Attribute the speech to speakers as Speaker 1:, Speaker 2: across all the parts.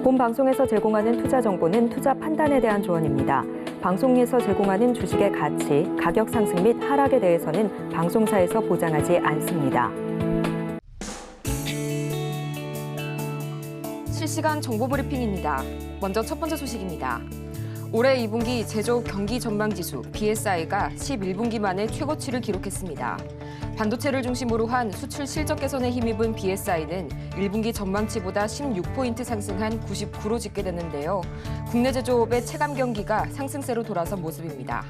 Speaker 1: 본 방송에서 제공하는 투자 정보는 투자 판단에 대한 조언입니다. 방송에서 제공하는 주식의 가치, 가격 상승 및 하락에 대해서는 방송사에서 보장하지 않습니다.
Speaker 2: 실시간 정보 브리핑입니다. 먼저 첫 번째 소식입니다. 올해 2분기 제조업 경기 전망 지수 BSI가 11분기 만에 최고치를 기록했습니다. 반도체를 중심으로 한 수출 실적 개선에 힘입은 BSI는 1분기 전망치보다 16포인트 상승한 99로 집계됐는데요. 국내 제조업의 체감 경기가 상승세로 돌아선 모습입니다.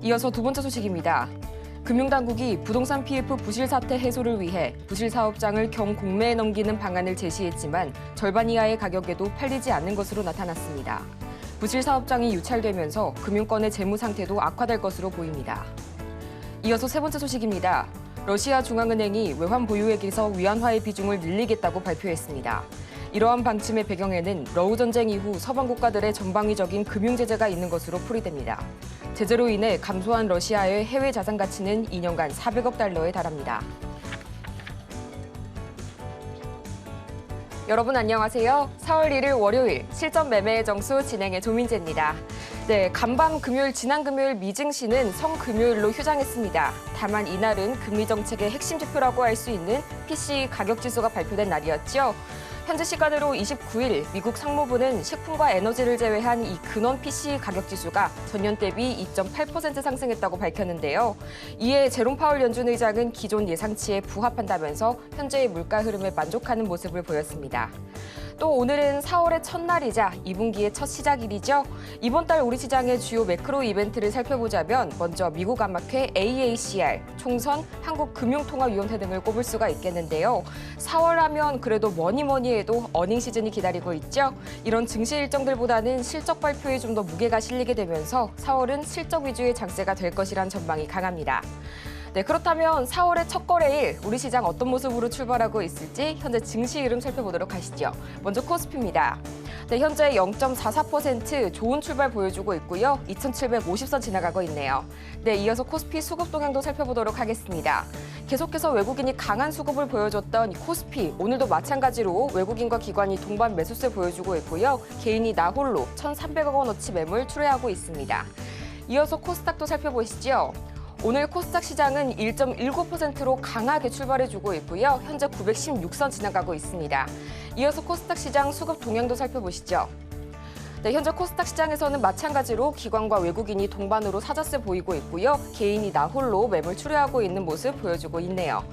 Speaker 2: 이어서 두 번째 소식입니다. 금융당국이 부동산 PF 부실 사태 해소를 위해 부실 사업장을 경공매에 넘기는 방안을 제시했지만 절반 이하의 가격에도 팔리지 않는 것으로 나타났습니다. 부실 사업장이 유찰되면서 금융권의 재무 상태도 악화될 것으로 보입니다. 이어서 세 번째 소식입니다. 러시아 중앙은행이 외환 보유액에서 위안화의 비중을 늘리겠다고 발표했습니다. 이러한 방침의 배경에는 러우 전쟁 이후 서방 국가들의 전방위적인 금융 제재가 있는 것으로 풀이됩니다. 제재로 인해 감소한 러시아의 해외 자산 가치는 2년간 400억 달러에 달합니다. 여러분 안녕하세요. 4월 1일 월요일 실전 매매의 정수 진행의 조민재입니다. 네, 간밤 금요일 지난 금요일 미증시는 성금요일로 휴장했습니다. 다만 이날은 금리 정책의 핵심 지표라고 할 수 있는 PCE 가격 지수가 발표된 날이었죠. 현재 시간으로 29일 미국 상무부는 식품과 에너지를 제외한 이 근원 PCE 가격 지수가 전년 대비 2.8% 상승했다고 밝혔는데요. 이에 제롬 파월 연준 의장은 기존 예상치에 부합한다면서 현재의 물가 흐름에 만족하는 모습을 보였습니다. 또 오늘은 4월의 첫날이자 2분기의 첫 시작일이죠. 이번 달 우리 시장의 주요 매크로 이벤트를 살펴보자면 먼저 미국 암막회 AACR, 총선, 한국금융통화위원회 등을 꼽을 수가 있겠는데요. 4월 하면 그래도 뭐니 해도 어닝 시즌이 기다리고 있죠. 이런 증시 일정들보다는 실적 발표에 좀 더 무게가 실리게 되면서 4월은 실적 위주의 장세가 될 것이란 전망이 강합니다. 네, 그렇다면 4월의 첫 거래일 우리 시장 어떤 모습으로 출발하고 있을지 현재 증시 흐름 살펴보도록 하시죠. 먼저 코스피입니다. 네, 현재 0.44% 좋은 출발 보여주고 있고요. 2,750선 지나가고 있네요. 네, 이어서 코스피 수급 동향도 살펴보도록 하겠습니다. 계속해서 외국인이 강한 수급을 보여줬던 코스피, 오늘도 마찬가지로 외국인과 기관이 동반 매수세 보여주고 있고요. 개인이 나홀로 1,300억 원어치 매물 출회하고 있습니다. 이어서 코스닥도 살펴보시죠. 오늘 코스닥 시장은 1.19%로 강하게 출발해주고 있고요. 현재 916선 지나가고 있습니다. 이어서 코스닥 시장 수급 동향도 살펴보시죠. 네, 현재 코스닥 시장에서는 마찬가지로 기관과 외국인이 동반으로 사자세 보이고 있고요. 개인이 나홀로 매물 출회하고 있는 모습 보여주고 있네요.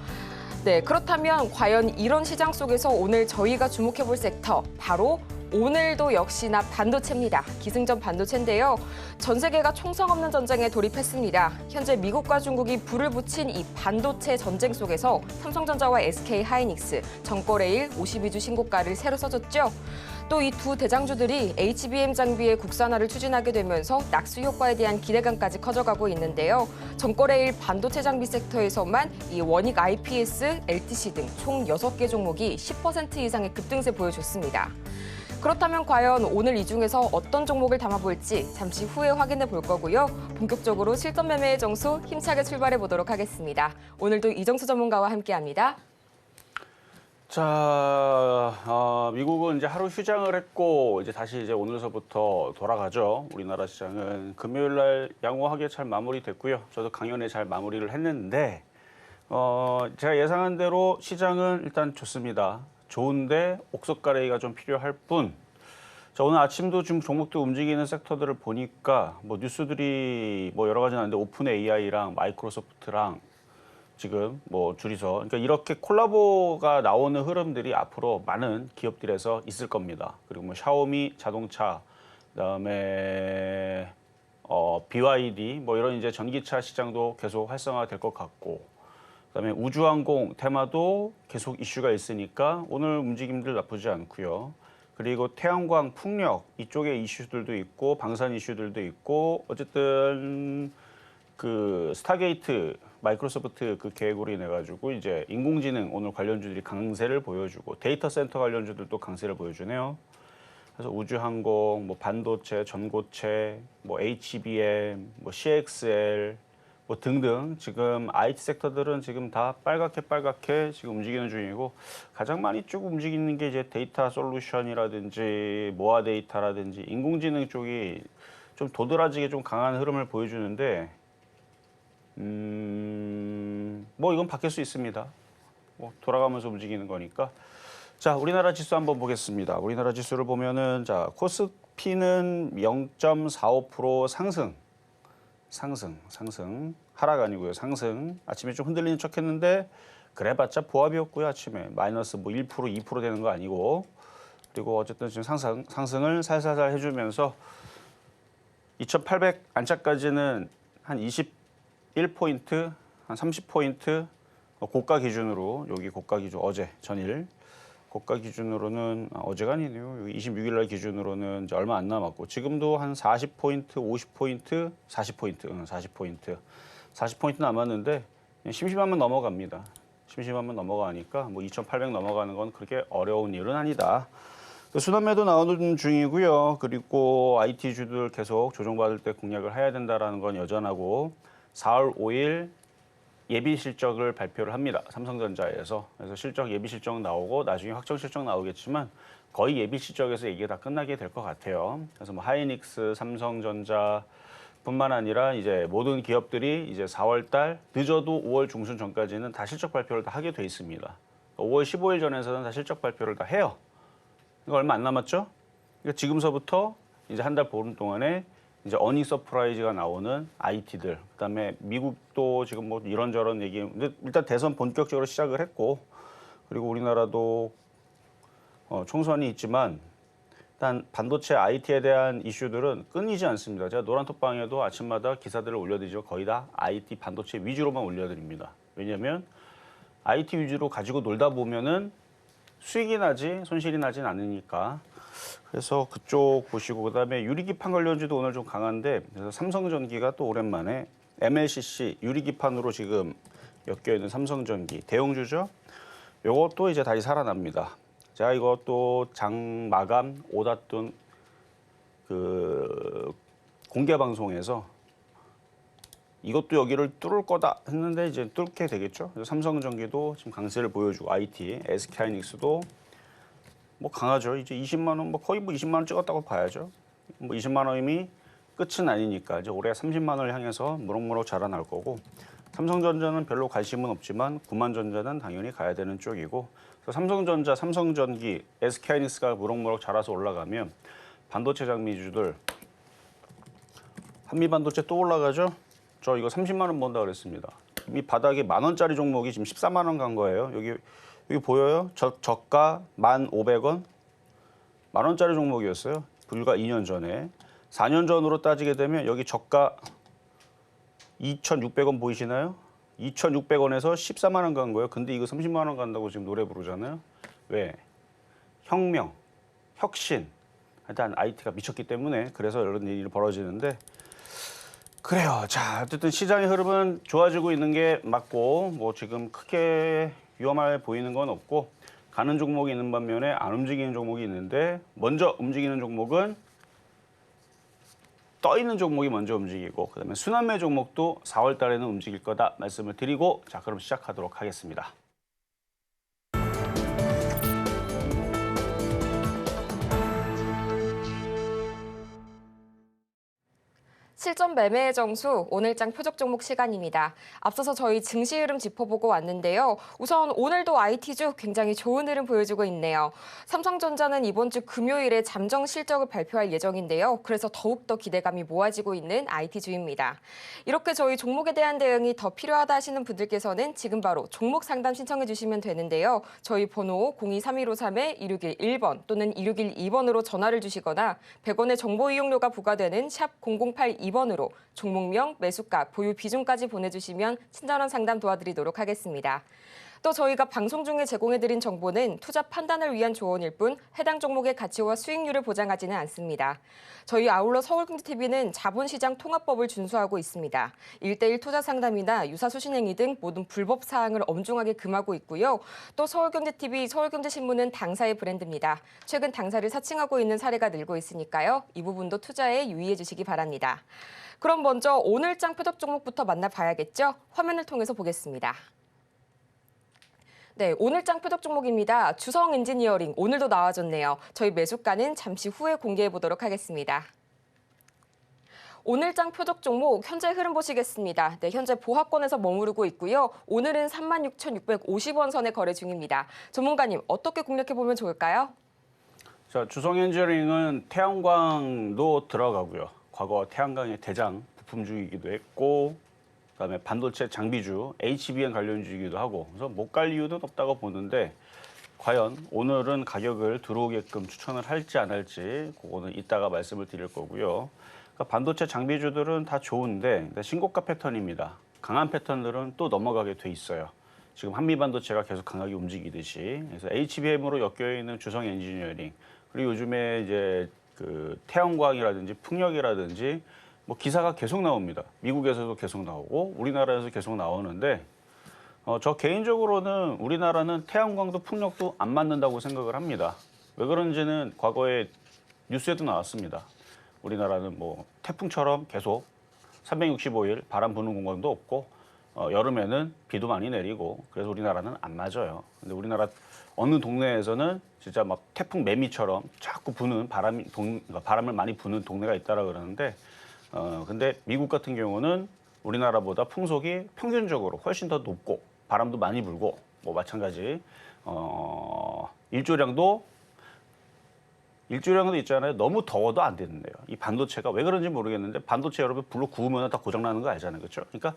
Speaker 2: 네, 그렇다면 과연 이런 시장 속에서 오늘 저희가 주목해볼 섹터, 바로 오늘도 역시나 반도체입니다. 기승전 반도체인데요. 전 세계가 총성 없는 전쟁에 돌입했습니다. 현재 미국과 중국이 불을 붙인 이 반도체 전쟁 속에서 삼성전자와 SK하이닉스, 전거래일 52주 신고가를 새로 써줬죠. 또 이 두 대장주들이 HBM 장비의 국산화를 추진하게 되면서 낙수 효과에 대한 기대감까지 커져가고 있는데요. 전거래일 반도체 장비 섹터에서만 이 원익 IPS, LTC 등 총 6개 종목이 10% 이상의 급등세 보여줬습니다. 그렇다면 과연 오늘 이 중에서 어떤 종목을 담아볼지 잠시 후에 확인해 볼 거고요. 본격적으로 실전 매매의 정수 힘차게 출발해 보도록 하겠습니다. 오늘도 이정수 전문가와 함께합니다.
Speaker 3: 자, 미국은 이제 하루 휴장을 했고 이제 다시 이제 오늘서부터 돌아가죠. 우리나라 시장은 금요일 날 양호하게 잘 마무리됐고요. 저도 강연에 잘 마무리를 했는데 제가 예상한 대로 시장은 일단 좋습니다. 좋은데 옥석가래기가 좀 필요할 뿐. 자, 오늘 아침도 지금 종목들 움직이는 섹터들을 보니까 뭐 뉴스들이 뭐 여러 가지 나왔는데 오픈 AI랑 마이크로소프트랑 지금 뭐 줄이서 그러니까 이렇게 콜라보가 나오는 흐름들이 앞으로 많은 기업들에서 있을 겁니다. 그리고 뭐 샤오미 자동차, 그다음에 BYD 뭐 이런 이제 전기차 시장도 계속 활성화될 것 같고. 그다음에 우주항공 테마도 계속 이슈가 있으니까 오늘 움직임들 나쁘지 않고요. 그리고 태양광, 풍력 이쪽에 이슈들도 있고 방산 이슈들도 있고 어쨌든 그 스타게이트 마이크로소프트 그 계획으로 인해 가지고 이제 인공지능 오늘 관련주들이 강세를 보여주고 데이터 센터 관련주들도 강세를 보여주네요. 그래서 우주항공, 뭐 반도체, 전고체, 뭐 HBM, 뭐 CXL 뭐 등등 지금 IT 섹터들은 지금 다 빨갛게 지금 움직이는 중이고 가장 많이 쭉 움직이는 게 이제 데이터 솔루션이라든지 모아 데이터라든지 인공지능 쪽이 좀 도드라지게 좀 강한 흐름을 보여주는데 뭐 이건 바뀔 수 있습니다. 뭐 돌아가면서 움직이는 거니까. 자, 우리나라 지수 한번 보겠습니다. 우리나라 지수를 보면은 자, 코스피는 0.45% 상승. 하락 아니고요. 상승. 아침에 좀 흔들리는 척 했는데 그래봤자 보합이었고요. 아침에 마이너스 뭐 1%, 2% 되는 거 아니고. 그리고 어쨌든 지금 상승을 살살살 해주면서 2,800 안착까지는 한 21포인트, 한 30포인트 고가 기준으로 여기 고가 기준 어제 전일 고가 기준으로는 어제가 아니네요. 여기 26일 날 기준으로는 이제 얼마 안 남았고 지금도 한 40포인트, 50포인트, 40포인트. 40포인트 남았는데 심심하면 넘어갑니다. 심심하면 넘어가니까 뭐 2,800 넘어가는 건 그렇게 어려운 일은 아니다. 순환매도 나오는 중이고요. 그리고 IT주들 계속 조정받을 때 공략을 해야 된다는 건 여전하고 4월 5일 예비 실적을 발표를 합니다. 삼성전자에서. 그래서 실적 예비 실적 나오고 나중에 확정 실적 나오겠지만 거의 예비 실적에서 얘기가 다 끝나게 될 것 같아요. 그래서 뭐 하이닉스, 삼성전자 뿐만 아니라 이제 모든 기업들이 이제 4월 달 늦어도 5월 중순 전까지는 다 실적 발표를 다 하게 돼 있습니다. 5월 15일 전에서는 다 실적 발표를 다 해요. 이거 얼마 안 남았죠? 그러니까 지금서부터 이제 한 달 보름 동안에 이제 어닝 서프라이즈가 나오는 IT들, 그다음에 미국도 지금 뭐 이런저런 얘기, 근데 일단 대선 본격적으로 시작을 했고, 그리고 우리나라도 총선이 있지만 일단 반도체 IT에 대한 이슈들은 끊이지 않습니다. 제가 노란톡방에도 아침마다 기사들을 올려드리죠. 거의 다 IT 반도체 위주로만 올려드립니다. 왜냐하면 IT 위주로 가지고 놀다 보면은 수익이 나지 손실이 나진 않으니까. 그래서 그쪽 보시고 그다음에 유리기판 관련주도 오늘 좀 강한데 그래서 삼성전기가 또 오랜만에 MLCC 유리기판으로 지금 엮여 있는 삼성전기 대형주죠. 요것도 이제 다시 살아납니다. 제가 이것도 장 마감 오다돈 그 공개 방송에서 이것도 여기를 뚫을 거다 했는데 이제 뚫게 되겠죠. 그래서 삼성전기도 지금 강세를 보여주고 IT, SK하이닉스도 뭐 강하죠. 이제 20만 원, 뭐 거의 뭐 20만 원 찍었다고 봐야죠. 뭐 20만 원이 끝은 아니니까 이제 올해 30만 원을 향해서 무럭무럭 자라날 거고 삼성전자는 별로 관심은 없지만 구만전자는 당연히 가야 되는 쪽이고 그래서 삼성전자, 삼성전기, SK하이닉스가 무럭무럭 자라서 올라가면 반도체 장비주들 한미반도체 또 올라가죠. 저 이거 30만 원 번다 그랬습니다. 이 바닥에 10,000원짜리 종목이 지금 14만 원 간 거예요. 여기 보여요? 저가 1,500원? 10,000원짜리 종목이었어요. 불과 2년 전에. 4년 전으로 따지게 되면 여기 저가 2,600원 보이시나요? 2,600원에서 14만 원 간 거예요. 근데 이거 30만 원 간다고 지금 노래 부르잖아요. 왜? 혁명, 혁신. 일단 IT가 미쳤기 때문에 그래서 이런 일이 벌어지는데 그래요. 자, 어쨌든 시장의 흐름은 좋아지고 있는 게 맞고 뭐 지금 크게 위험해 보이는 건 없고 가는 종목이 있는 반면에 안 움직이는 종목이 있는데 먼저 움직이는 종목은 떠 있는 종목이 먼저 움직이고 그다음에 순환매 종목도 4월 달에는 움직일 거다 말씀을 드리고 자, 그럼 시작하도록 하겠습니다.
Speaker 2: 실전 매매의 정수 오늘장 표적 종목 시간입니다. 앞서서 저희 증시 흐름 짚어보고 왔는데요. 우선 오늘도 IT주 굉장히 좋은 흐름 보여주고 있네요. 삼성전자는 이번 주 금요일에 잠정 실적을 발표할 예정인데요. 그래서 더욱더 기대감이 모아지고 있는 IT주입니다. 이렇게 저희 종목에 대한 대응이 더 필요하다 하시는 분들께서는 지금 바로 종목 상담 신청해 주시면 되는데요. 저희 번호 023153-2611번 또는 2612번으로 전화를 주시거나 100원의 정보 이용료가 부과되는 샵 0082번으로 종목명, 매수가, 보유 비중까지 보내주시면 친절한 상담 도와드리도록 하겠습니다. 또 저희가 방송 중에 제공해드린 정보는 투자 판단을 위한 조언일 뿐 해당 종목의 가치와 수익률을 보장하지는 않습니다. 저희 아울러 서울경제TV는 자본시장 통합법을 준수하고 있습니다. 1:1 투자 상담이나 유사 수신행위 등 모든 불법 사항을 엄중하게 금하고 있고요. 또 서울경제TV, 서울경제신문은 당사의 브랜드입니다. 최근 당사를 사칭하고 있는 사례가 늘고 있으니까요. 이 부분도 투자에 유의해 주시기 바랍니다. 그럼 먼저 오늘장 표적 종목부터 만나봐야겠죠? 화면을 통해서 보겠습니다. 네, 오늘장 표적 종목입니다. 주성 엔지니어링 오늘도 나와줬네요. 저희 매수가는 잠시 후에 공개해 보도록 하겠습니다. 오늘장 표적 종목 현재 흐름 보시겠습니다. 네, 현재 보합권에서 머무르고 있고요. 오늘은 36,650원 선에 거래 중입니다. 전문가님, 어떻게 공략해 보면 좋을까요?
Speaker 3: 자, 주성 엔지니어링은 태양광도 들어가고요. 과거 태양광의 대장 부품주이기도 했고, 그다음에 반도체 장비주, HBM 관련주이기도 하고, 그래서 못 갈 이유는 없다고 보는데, 과연 오늘은 가격을 들어오게끔 추천을 할지 안 할지, 그거는 이따가 말씀을 드릴 거고요. 그러니까 반도체 장비주들은 다 좋은데 신고가 패턴입니다. 강한 패턴들은 또 넘어가게 돼 있어요. 지금 한미반도체가 계속 강하게 움직이듯이. 그래서 HBM으로 엮여 있는 주성 엔지니어링, 그리고 요즘에 이제 그 태양광이라든지 풍력이라든지 뭐 기사가 계속 나옵니다. 미국에서도 계속 나오고 우리나라에서 계속 나오는데 저 개인적으로는 우리나라는 태양광도 풍력도 안 맞는다고 생각을 합니다. 왜 그런지는 과거에 뉴스에도 나왔습니다. 우리나라는 뭐 태풍처럼 계속 365일 바람 부는 공간도 없고 여름에는 비도 많이 내리고 그래서 우리나라는 안 맞아요. 근데 우리나라 어느 동네에서는 진짜 막 태풍 매미처럼 자꾸 부는 바람을 많이 부는 동네가 있다라 그러는데 근데 미국 같은 경우는 우리나라보다 풍속이 평균적으로 훨씬 더 높고 바람도 많이 불고 뭐 마찬가지 일조량도 있잖아요. 너무 더워도 안 되는데요. 이 반도체가 왜 그런지 모르겠는데 반도체 여러분 불로 구우면 다 고장나는 거 알잖아요. 그렇죠? 그러니까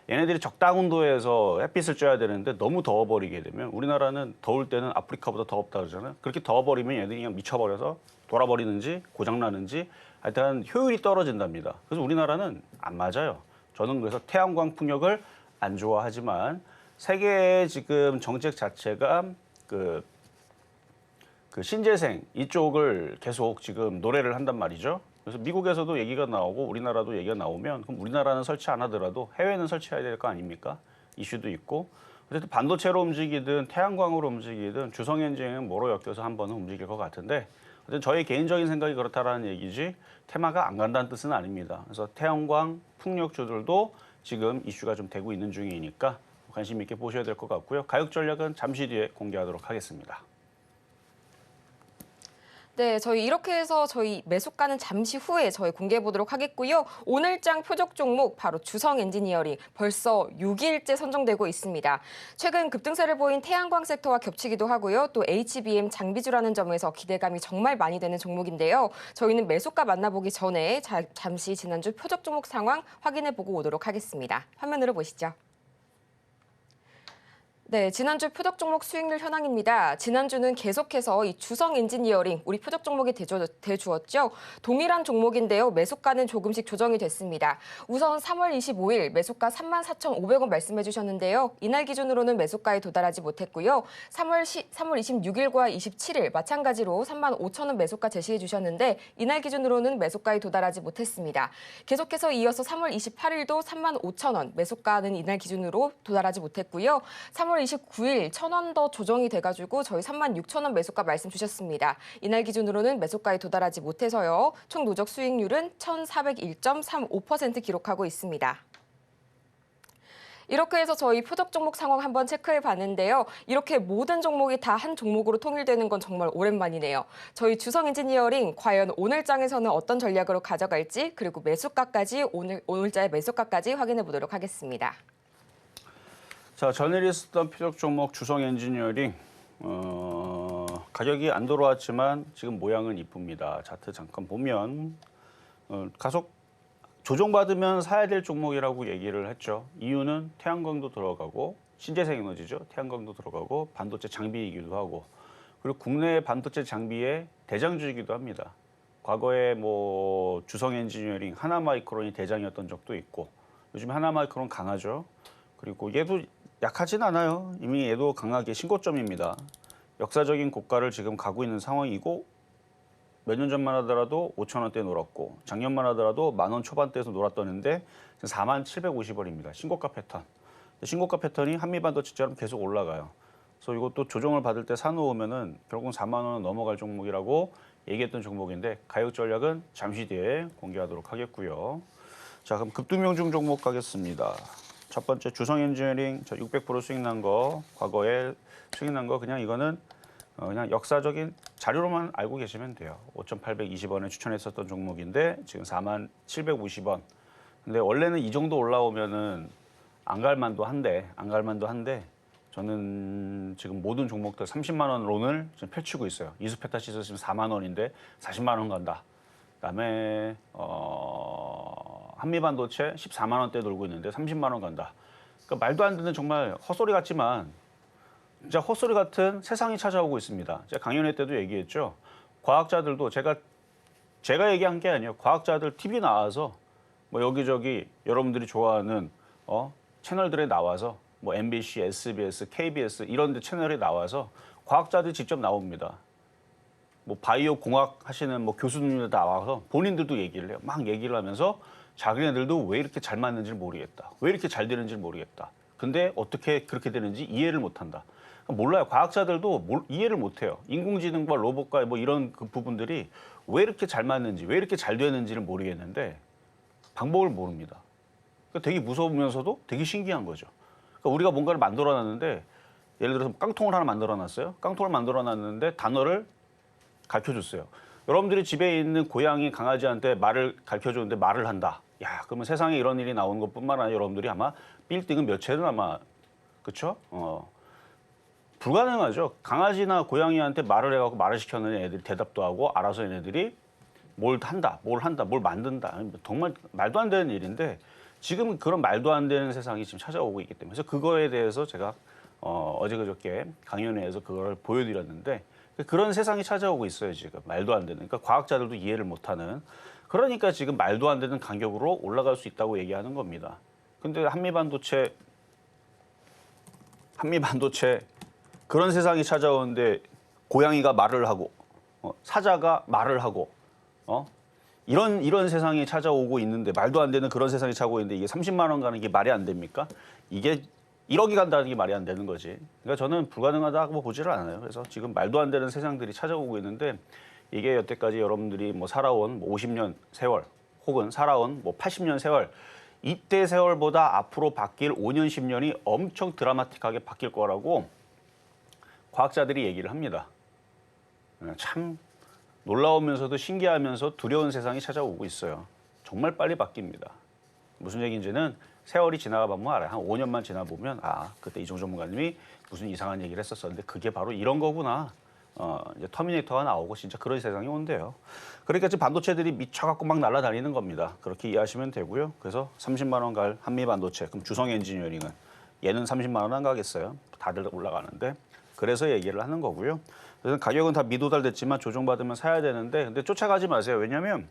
Speaker 3: 얘네들이 적당 온도에서 햇빛을 쬐야 되는데 너무 더워버리게 되면 우리나라는 더울 때는 아프리카보다 더 덥다 그러잖아요. 그렇게 더워버리면 얘네들이 그냥 미쳐버려서 돌아버리는지 고장나는지 하여튼 효율이 떨어진답니다. 그래서 우리나라는 안 맞아요. 저는 그래서 태양광 풍력을 안 좋아하지만 세계의 지금 정책 자체가 그 신재생 이쪽을 계속 지금 노래를 한단 말이죠. 그래서 미국에서도 얘기가 나오고 우리나라도 얘기가 나오면 그럼 우리나라는 설치 안 하더라도 해외는 설치해야 될 거 아닙니까? 이슈도 있고. 어쨌든 반도체로 움직이든 태양광으로 움직이든 주성 엔진은 뭐로 엮여서 한 번은 움직일 것 같은데 어쨌든 저의 개인적인 생각이 그렇다라는 얘기지 테마가 안 간다는 뜻은 아닙니다. 그래서 태양광 풍력주들도 지금 이슈가 좀 되고 있는 중이니까 관심 있게 보셔야 될 것 같고요. 가격 전략은 잠시 뒤에 공개하도록 하겠습니다.
Speaker 2: 네, 저희 이렇게 해서 저희 매수가는 잠시 후에 저희 공개해 보도록 하겠고요. 오늘장 표적 종목 바로 주성 엔지니어링 벌써 6일째 선정되고 있습니다. 최근 급등세를 보인 태양광 섹터와 겹치기도 하고요. 또 HBM 장비주라는 점에서 기대감이 정말 많이 되는 종목인데요. 저희는 매수가 만나보기 전에 잠시 지난주 표적 종목 상황 확인해 보고 오도록 하겠습니다. 화면으로 보시죠. 네, 지난주 표적 종목 수익률 현황입니다. 지난주는 계속해서 이 주성 엔지니어링 우리 표적 종목이 대주었죠. 동일한 종목인데요. 매수가는 조금씩 조정이 됐습니다. 우선 3월 25일 매수가 34,500원 말씀해 주셨는데요. 이날 기준으로는 매수가에 도달하지 못했고요. 3월 26일과 27일 마찬가지로 35,000원 매수가 제시해 주셨는데 이날 기준으로는 매수가에 도달하지 못했습니다. 계속해서 이어서 3월 28일도 35,000원 매수가는 이날 기준으로 도달하지 못했고요. 3월 29일 1,000원 더 조정이 돼가지고 저희 36,000원 매수가 말씀 주셨습니다. 이날 기준으로는 매수가에 도달하지 못해서요. 총 누적 수익률은 1,401.35% 기록하고 있습니다. 이렇게 해서 저희 표적 종목 상황 한번 체크해 봤는데요. 이렇게 모든 종목이 다 한 종목으로 통일되는 건 정말 오랜만이네요. 저희 주성 엔지니어링 과연 오늘장에서는 어떤 전략으로 가져갈지 그리고 매수가까지 오늘자의 매수가까지 확인해 보도록 하겠습니다.
Speaker 3: 자, 전일 있었던 표적 종목 주성 엔지니어링 가격이 안 돌아왔지만 지금 모양은 이쁩니다. 차트 잠깐 보면 가속 조정받으면 사야 될 종목이라고 얘기를 했죠. 이유는 태양광도 들어가고 신재생 에너지죠. 태양광도 들어가고 반도체 장비이기도 하고 그리고 국내 반도체 장비의 대장주이기도 합니다. 과거에 뭐 주성 엔지니어링 하나마이크론이 대장이었던 적도 있고 요즘 하나마이크론 강하죠. 그리고 얘도 약하진 않아요. 이미 얘도 강하게 신고점입니다. 역사적인 고가를 지금 가고 있는 상황이고 몇 년 전만 하더라도 5,000원대 놀았고 작년만 하더라도 10,000원 초반대에서 놀았더는데 47,50원입니다. 신고가 패턴. 신고가 패턴이 한미반도체처럼 계속 올라가요. 그래서 이것도 조정을 받을 때 사놓으면은 결국은 4만 원은 넘어갈 종목이라고 얘기했던 종목인데 가격 전략은 잠시 뒤에 공개하도록 하겠고요. 자, 그럼 급등명중 종목 가겠습니다. 첫 번째 주성 엔지니어링 600% 수익 난 거, 과거에 수익 난 거 그냥 이거는 그냥 역사적인 자료로만 알고 계시면 돼요. 5,820원에 추천했었던 종목인데 지금 47,50원. 근데 원래는 이 정도 올라오면은 안 갈만도 한데 저는 지금 모든 종목들 30만 원 론을 지금 펼치고 있어요. 이수페타시스 지금 4만 원인데 40만 원 간다. 그다음에 한미반도체 14만 원대 돌고 있는데 30만 원 간다. 그러니까 말도 안 되는 정말 헛소리 같지만 진짜 헛소리 같은 세상이 찾아오고 있습니다. 제가 강연회 때도 얘기했죠. 과학자들도 제가 얘기한 게 아니에요. 과학자들 TV 나와서 뭐 여기저기 여러분들이 좋아하는 채널들에 나와서 뭐 MBC, SBS, KBS 이런 데 채널에 나와서 과학자들이 직접 나옵니다. 뭐 바이오 공학 하시는 뭐 교수님들 나와서 본인들도 얘기를 해요. 막 얘기를 하면서 자기네들도 왜 이렇게 잘 맞는지 모르겠다. 왜 이렇게 잘 되는지 모르겠다. 근데 어떻게 그렇게 되는지 이해를 못 한다. 몰라요. 과학자들도 이해를 못 해요. 인공지능과 로봇과 뭐 이런 그 부분들이 왜 이렇게 잘 맞는지, 왜 이렇게 잘 되는지를 모르겠는데 방법을 모릅니다. 그러니까 되게 무서우면서도 되게 신기한 거죠. 그러니까 우리가 뭔가를 만들어 놨는데 예를 들어서 깡통을 하나 만들어 놨어요. 깡통을 만들어 놨는데 단어를 가르쳐 줬어요. 여러분들이 집에 있는 고양이, 강아지한테 말을 가르쳐 줬는데 말을 한다. 야, 그러면 세상에 이런 일이 나오는 것뿐만 아니라 여러분들이 아마 빌딩은 몇 채는 아마 그렇죠? 불가능하죠. 강아지나 고양이한테 말을 해갖고 말을 시켜놓은 애들이 대답도 하고 알아서 얘네들이 뭘 한다, 뭘 만든다. 정말 말도 안 되는 일인데 지금 그런 말도 안 되는 세상이 지금 찾아오고 있기 때문에 그래서 그거에 대해서 제가 어제 그저께 강연회에서 그걸 보여드렸는데 그런 세상이 찾아오고 있어요. 지금 말도 안 되는. 그러니까 과학자들도 이해를 못하는. 그러니까 지금 말도 안 되는 간격으로 올라갈 수 있다고 얘기하는 겁니다. 근데 한미반도체 그런 세상이 찾아오는데 고양이가 말을 하고 사자가 말을 하고 이런 세상이 찾아오고 있는데 말도 안 되는 그런 세상이 찾아오고 있는데 이게 30만 원 가는 게 말이 안 됩니까? 이게 1억이 간다는 게 말이 안 되는 거지. 그러니까 저는 불가능하다고 보지를 않아요. 그래서 지금 말도 안 되는 세상들이 찾아오고 있는데 이게 여태까지 여러분들이 뭐 살아온 50년 세월 혹은 살아온 뭐 80년 세월 이때 세월보다 앞으로 바뀔 5년, 10년이 엄청 드라마틱하게 바뀔 거라고 과학자들이 얘기를 합니다. 참 놀라우면서도 신기하면서 두려운 세상이 찾아오고 있어요. 정말 빨리 바뀝니다. 무슨 얘기인지는 세월이 지나가 보면 알아요. 한 5년만 지나 보면 그때 이종 전문가님이 무슨 이상한 얘기를 했었었는데 그게 바로 이런 거구나. 이제 터미네이터가 나오고 진짜 그런 세상이 온대요. 그러니까 지금 반도체들이 미쳐갖고 막 날아다니는 겁니다. 그렇게 이해하시면 되고요. 그래서 30만 원 갈 한미 반도체, 그럼 주성 엔지니어링은 얘는 30만 원 안 가겠어요. 다들 올라가는데 그래서 얘기를 하는 거고요. 그래서 가격은 다 미도달됐지만 조정받으면 사야 되는데 근데 쫓아가지 마세요. 왜냐하면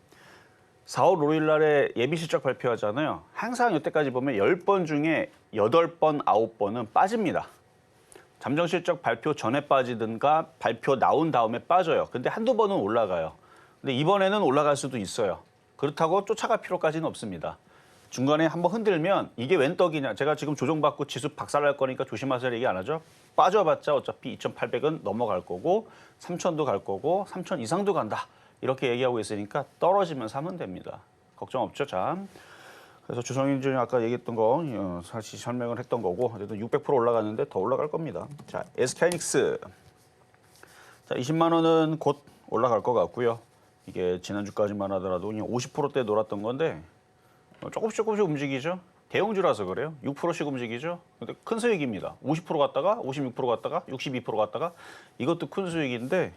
Speaker 3: 4월 5일 날에 예비 실적 발표하잖아요. 항상 여태까지 보면 10번 중에 8번, 9번은 빠집니다. 잠정 실적 발표 전에 빠지든가 발표 나온 다음에 빠져요. 근데 한두 번은 올라가요. 근데 이번에는 올라갈 수도 있어요. 그렇다고 쫓아갈 필요까지는 없습니다. 중간에 한번 흔들면 이게 웬 떡이냐. 제가 지금 조정받고 지수 박살날 거니까 조심하세요 얘기 안 하죠. 빠져봤자 어차피 2,800은 넘어갈 거고 3,000도 갈 거고 3,000 이상도 간다. 이렇게 얘기하고 있으니까 떨어지면 사면 됩니다. 걱정 없죠. 자, 그래서 주성인증 아까 얘기했던 거 사실 설명을 했던 거고 어쨌든 600% 올라갔는데 더 올라갈 겁니다. 자, SK하이닉스. 자, 20만 원은 곧 올라갈 것 같고요. 이게 지난주까지만 하더라도 그냥 50%대 놀았던 건데 조금씩 움직이죠. 대형주라서 그래요. 6%씩 움직이죠. 근데 큰 수익입니다. 50% 갔다가 56% 갔다가 62% 갔다가 이것도 큰 수익인데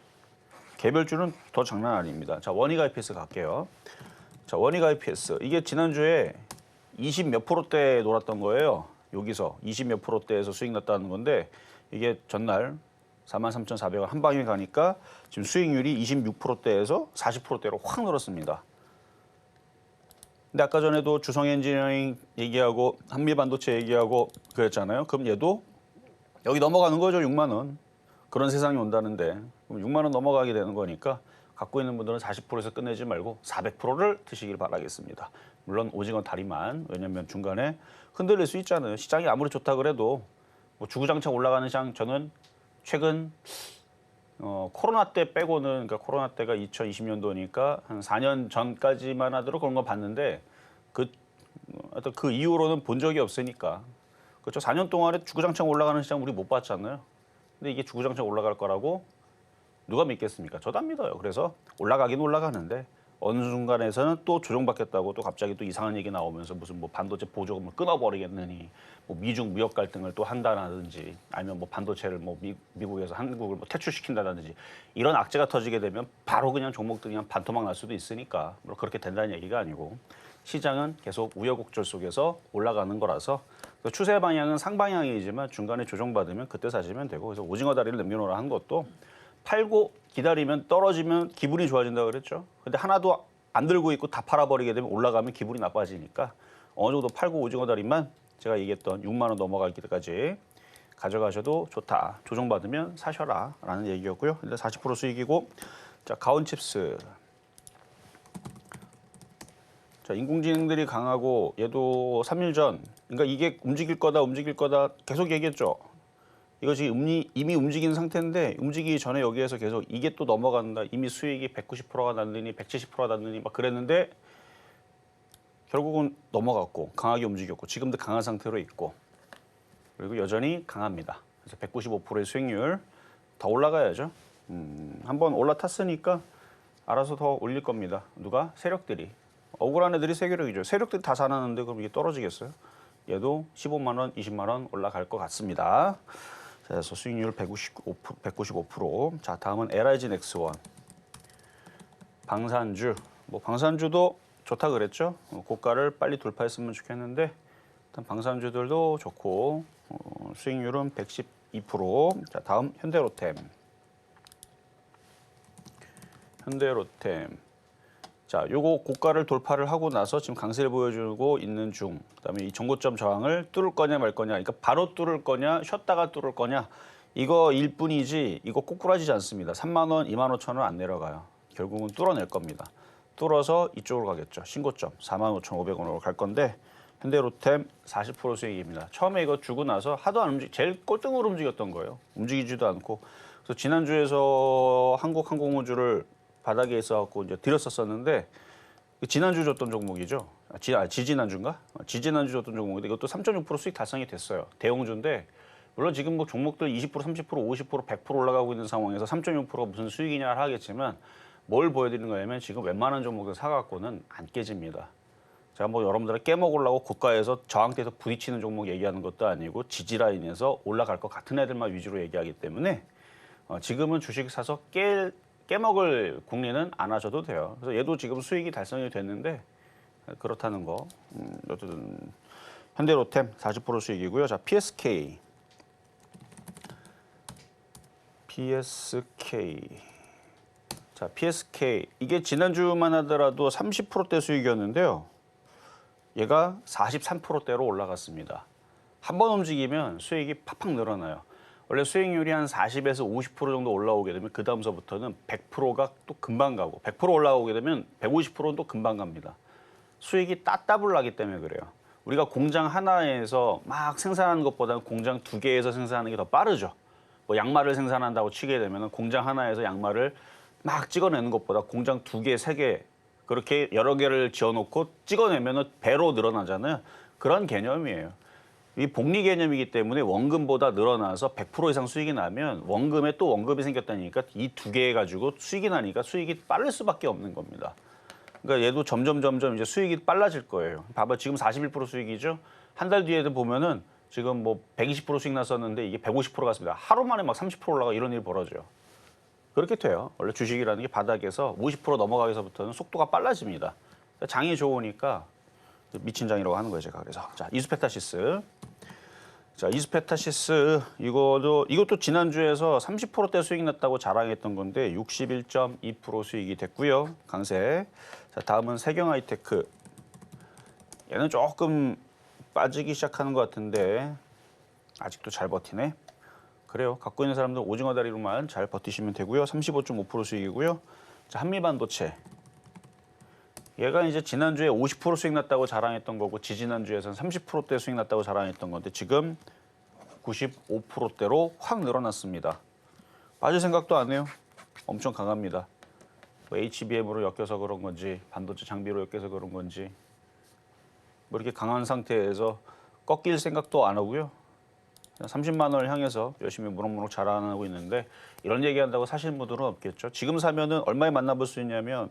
Speaker 3: 개별주는 더 장난 아닙니다. 자, 원익 IPS 갈게요. 자, 원익 IPS 이게 지난주에 20 몇 %대 놀았던 거예요. 여기서 20 몇 %대에서 수익 났다는 건데 이게 전날 43,400원 한 방에 가니까 지금 수익률이 26%대에서 40%대로 확 늘었습니다. 근데 아까 전에도 주성 엔지니어링 얘기하고 한미 반도체 얘기하고 그랬잖아요. 그럼 얘도 여기 넘어가는 거죠. 6만 원. 그런 세상이 온다는데 그럼 6만 원 넘어가게 되는 거니까 갖고 있는 분들은 40%에서 끝내지 말고 400%를 드시길 바라겠습니다. 물론 오징어 다리만. 왜냐하면 중간에 흔들릴 수 있잖아요. 시장이 아무리 좋다 그래도 뭐 주구장창 올라가는 시장 저는 최근 코로나 때 빼고는 그러니까 코로나 때가 2020년도니까 한 4년 전까지만 하더라도 그런 거 봤는데 어떤 그 이후로는 본 적이 없으니까 그렇죠. 4년 동안에 주구장창 올라가는 시장 우리 못 봤잖아요. 근데 이게 주구장창 올라갈 거라고 누가 믿겠습니까? 저도 안 믿어요. 그래서 올라가긴 올라가는데 어느 순간에서는 또 조정받겠다고 또 갑자기 또 이상한 얘기 나오면서 무슨 뭐 반도체 보조금을 끊어버리겠느니 뭐 미중 무역 갈등을 또 한다든지 아니면 뭐 반도체를 뭐 미국에서 한국을 뭐 퇴출시킨다든지 이런 악재가 터지게 되면 바로 그냥 종목들이 그냥 반토막 날 수도 있으니까 뭐 그렇게 된다는 얘기가 아니고 시장은 계속 우여곡절 속에서 올라가는 거라서 추세 방향은 상방향이지만 중간에 조정받으면 그때 사시면 되고 그래서 오징어 다리를 남겨놓으라 한 것도 팔고 기다리면 떨어지면 기분이 좋아진다고 그랬죠. 근데 하나도 안 들고 있고 다 팔아버리게 되면 올라가면 기분이 나빠지니까 어느 정도 팔고 오징어 다리만 제가 얘기했던 6만 원 넘어갈 때까지 가져가셔도 좋다. 조정받으면 사셔라 라는 얘기였고요. 일단 40% 수익이고 자 가온칩스 자 인공지능들이 강하고 얘도 3일 전 그러니까 이게 움직일 거다 계속 얘기했죠. 이거 지금 이미 움직이는 상태인데 움직이기 전에 여기에서 계속 이게 또 넘어간다. 이미 수익이 190%가 났느니 170%가 났느니 막 그랬는데 결국은 넘어갔고 강하게 움직였고 지금도 강한 상태로 있고 그리고 여전히 강합니다. 그래서 195%의 수익률 더 올라가야죠. 한번 올라탔으니까 알아서 더 올릴 겁니다. 누가? 세력들이. 억울한 애들이 세력이죠. 세력들이 다 사놨는데 그럼 이게 떨어지겠어요? 얘도 15만 원, 20만 원 올라갈 것 같습니다. 그래서 수익률 195%. 자, 다음은 LIG 넥스원. 방산주. 뭐 방산주도 좋다 그랬죠. 고가를 빨리 돌파했으면 좋겠는데 일단 방산주들도 좋고 수익률은 112%. 자, 다음 현대로템. 자, 요거 고가를 돌파를 하고 나서 지금 강세를 보여주고 있는 중. 그다음에 이 정고점 저항을 뚫을 거냐 말 거냐. 그러니까 바로 뚫을 거냐, 쉬었다가 뚫을 거냐. 이거 일뿐이지 이거 꼬꾸라지지 않습니다. 3만 원, 2만 5천 원 안 내려가요. 결국은 뚫어낼 겁니다. 뚫어서 이쪽으로 가겠죠. 신고점 4만 5,500원으로 갈 건데 현대로템 40% 수익입니다. 처음에 이거 주고 나서 하도 안 제일 꼴등으로 움직였던 거예요. 움직이지도 않고. 그래서 지난주에서 한국항공우주를 바닥에 있어갖고 이제 드렸었는데 지난주 줬던 종목이죠. 지지난주인가? 지지난주 줬던 종목인데 이것도 3.6% 수익 달성이 됐어요. 대형주인데 물론 지금 뭐 종목들 20%, 30%, 50%, 100% 올라가고 있는 상황에서 3.6%가 무슨 수익이냐 하겠지만 뭘 보여드리는 거냐면 지금 웬만한 종목들 사갖고는 안 깨집니다. 제가 뭐 여러분들을 깨먹으려고 고가에서 저항대에서 부딪히는 종목 얘기하는 것도 아니고 지지라인에서 올라갈 것 같은 애들만 위주로 얘기하기 때문에 지금은 주식 사서 깨먹을 궁리는 안 하셔도 돼요. 그래서 얘도 지금 수익이 달성이 됐는데 그렇다는 거. 어쨌든 현대로템 40% 수익이고요. 자, PSK. 자, PSK. 이게 지난주만 하더라도 30%대 수익이었는데요. 얘가 43%대로 올라갔습니다. 한 번 움직이면 수익이 팍팍 늘어나요. 원래 수익률이 한 40에서 50% 정도 올라오게 되면 그 다음서부터는 100%가 또 금방 가고 100% 올라오게 되면 150%는 또 금방 갑니다. 수익이 따따블 나기 때문에 그래요. 우리가 공장 하나에서 막 생산하는 것보다는 공장 2개에서 생산하는 게 더 빠르죠. 뭐 양말을 생산한다고 치게 되면 공장 하나에서 양말을 막 찍어내는 것보다 공장 2개, 3개 그렇게 여러 개를 지어놓고 찍어내면 배로 늘어나잖아요. 그런 개념이에요. 이 복리 개념이기 때문에 원금보다 늘어나서 100% 이상 수익이 나면 원금에 또 원금이 생겼다니까 이 2개 가지고 수익이 나니까 수익이 빠를 수밖에 없는 겁니다. 그러니까 얘도 점점 이제 수익이 빨라질 거예요. 봐봐 지금 41% 수익이죠. 한 달 뒤에도 보면은 지금 뭐 120% 수익 났었는데 이게 150% 갔습니다. 하루 만에 막 30% 올라가 이런 일이 벌어져요. 그렇게 돼요. 원래 주식이라는 게 바닥에서 50% 넘어가기서부터는 속도가 빨라집니다. 장이 좋으니까 미친 장이라고 하는 거예요, 제가. 그래서 자, 이수페타시스. 자, 이수페타시스 이것도 지난주에서 30%대 수익 났다고 자랑했던 건데 61.2% 수익이 됐고요. 강세. 자, 다음은 세경하이테크. 얘는 조금 빠지기 시작하는 것 같은데 아직도 잘 버티네. 그래요. 갖고 있는 사람들 오징어 다리로만 잘 버티시면 되고요. 35.5% 수익이고요. 자, 한미반도체. 얘가 이제 지난주에 50% 수익 났다고 자랑했던 거고 지지난주에서는 30%대 수익 났다고 자랑했던 건데 지금 95%대로 확 늘어났습니다. 빠질 생각도 안 해요. 엄청 강합니다. 뭐 HBM으로 엮여서 그런 건지 반도체 장비로 엮여서 그런 건지 뭐 이렇게 강한 상태에서 꺾일 생각도 안 하고요. 30만 원을 향해서 열심히 무럭무럭 자라나고 있는데 이런 얘기한다고 사시는 분들은 없겠죠. 지금 사면은 얼마에 만나볼 수 있냐면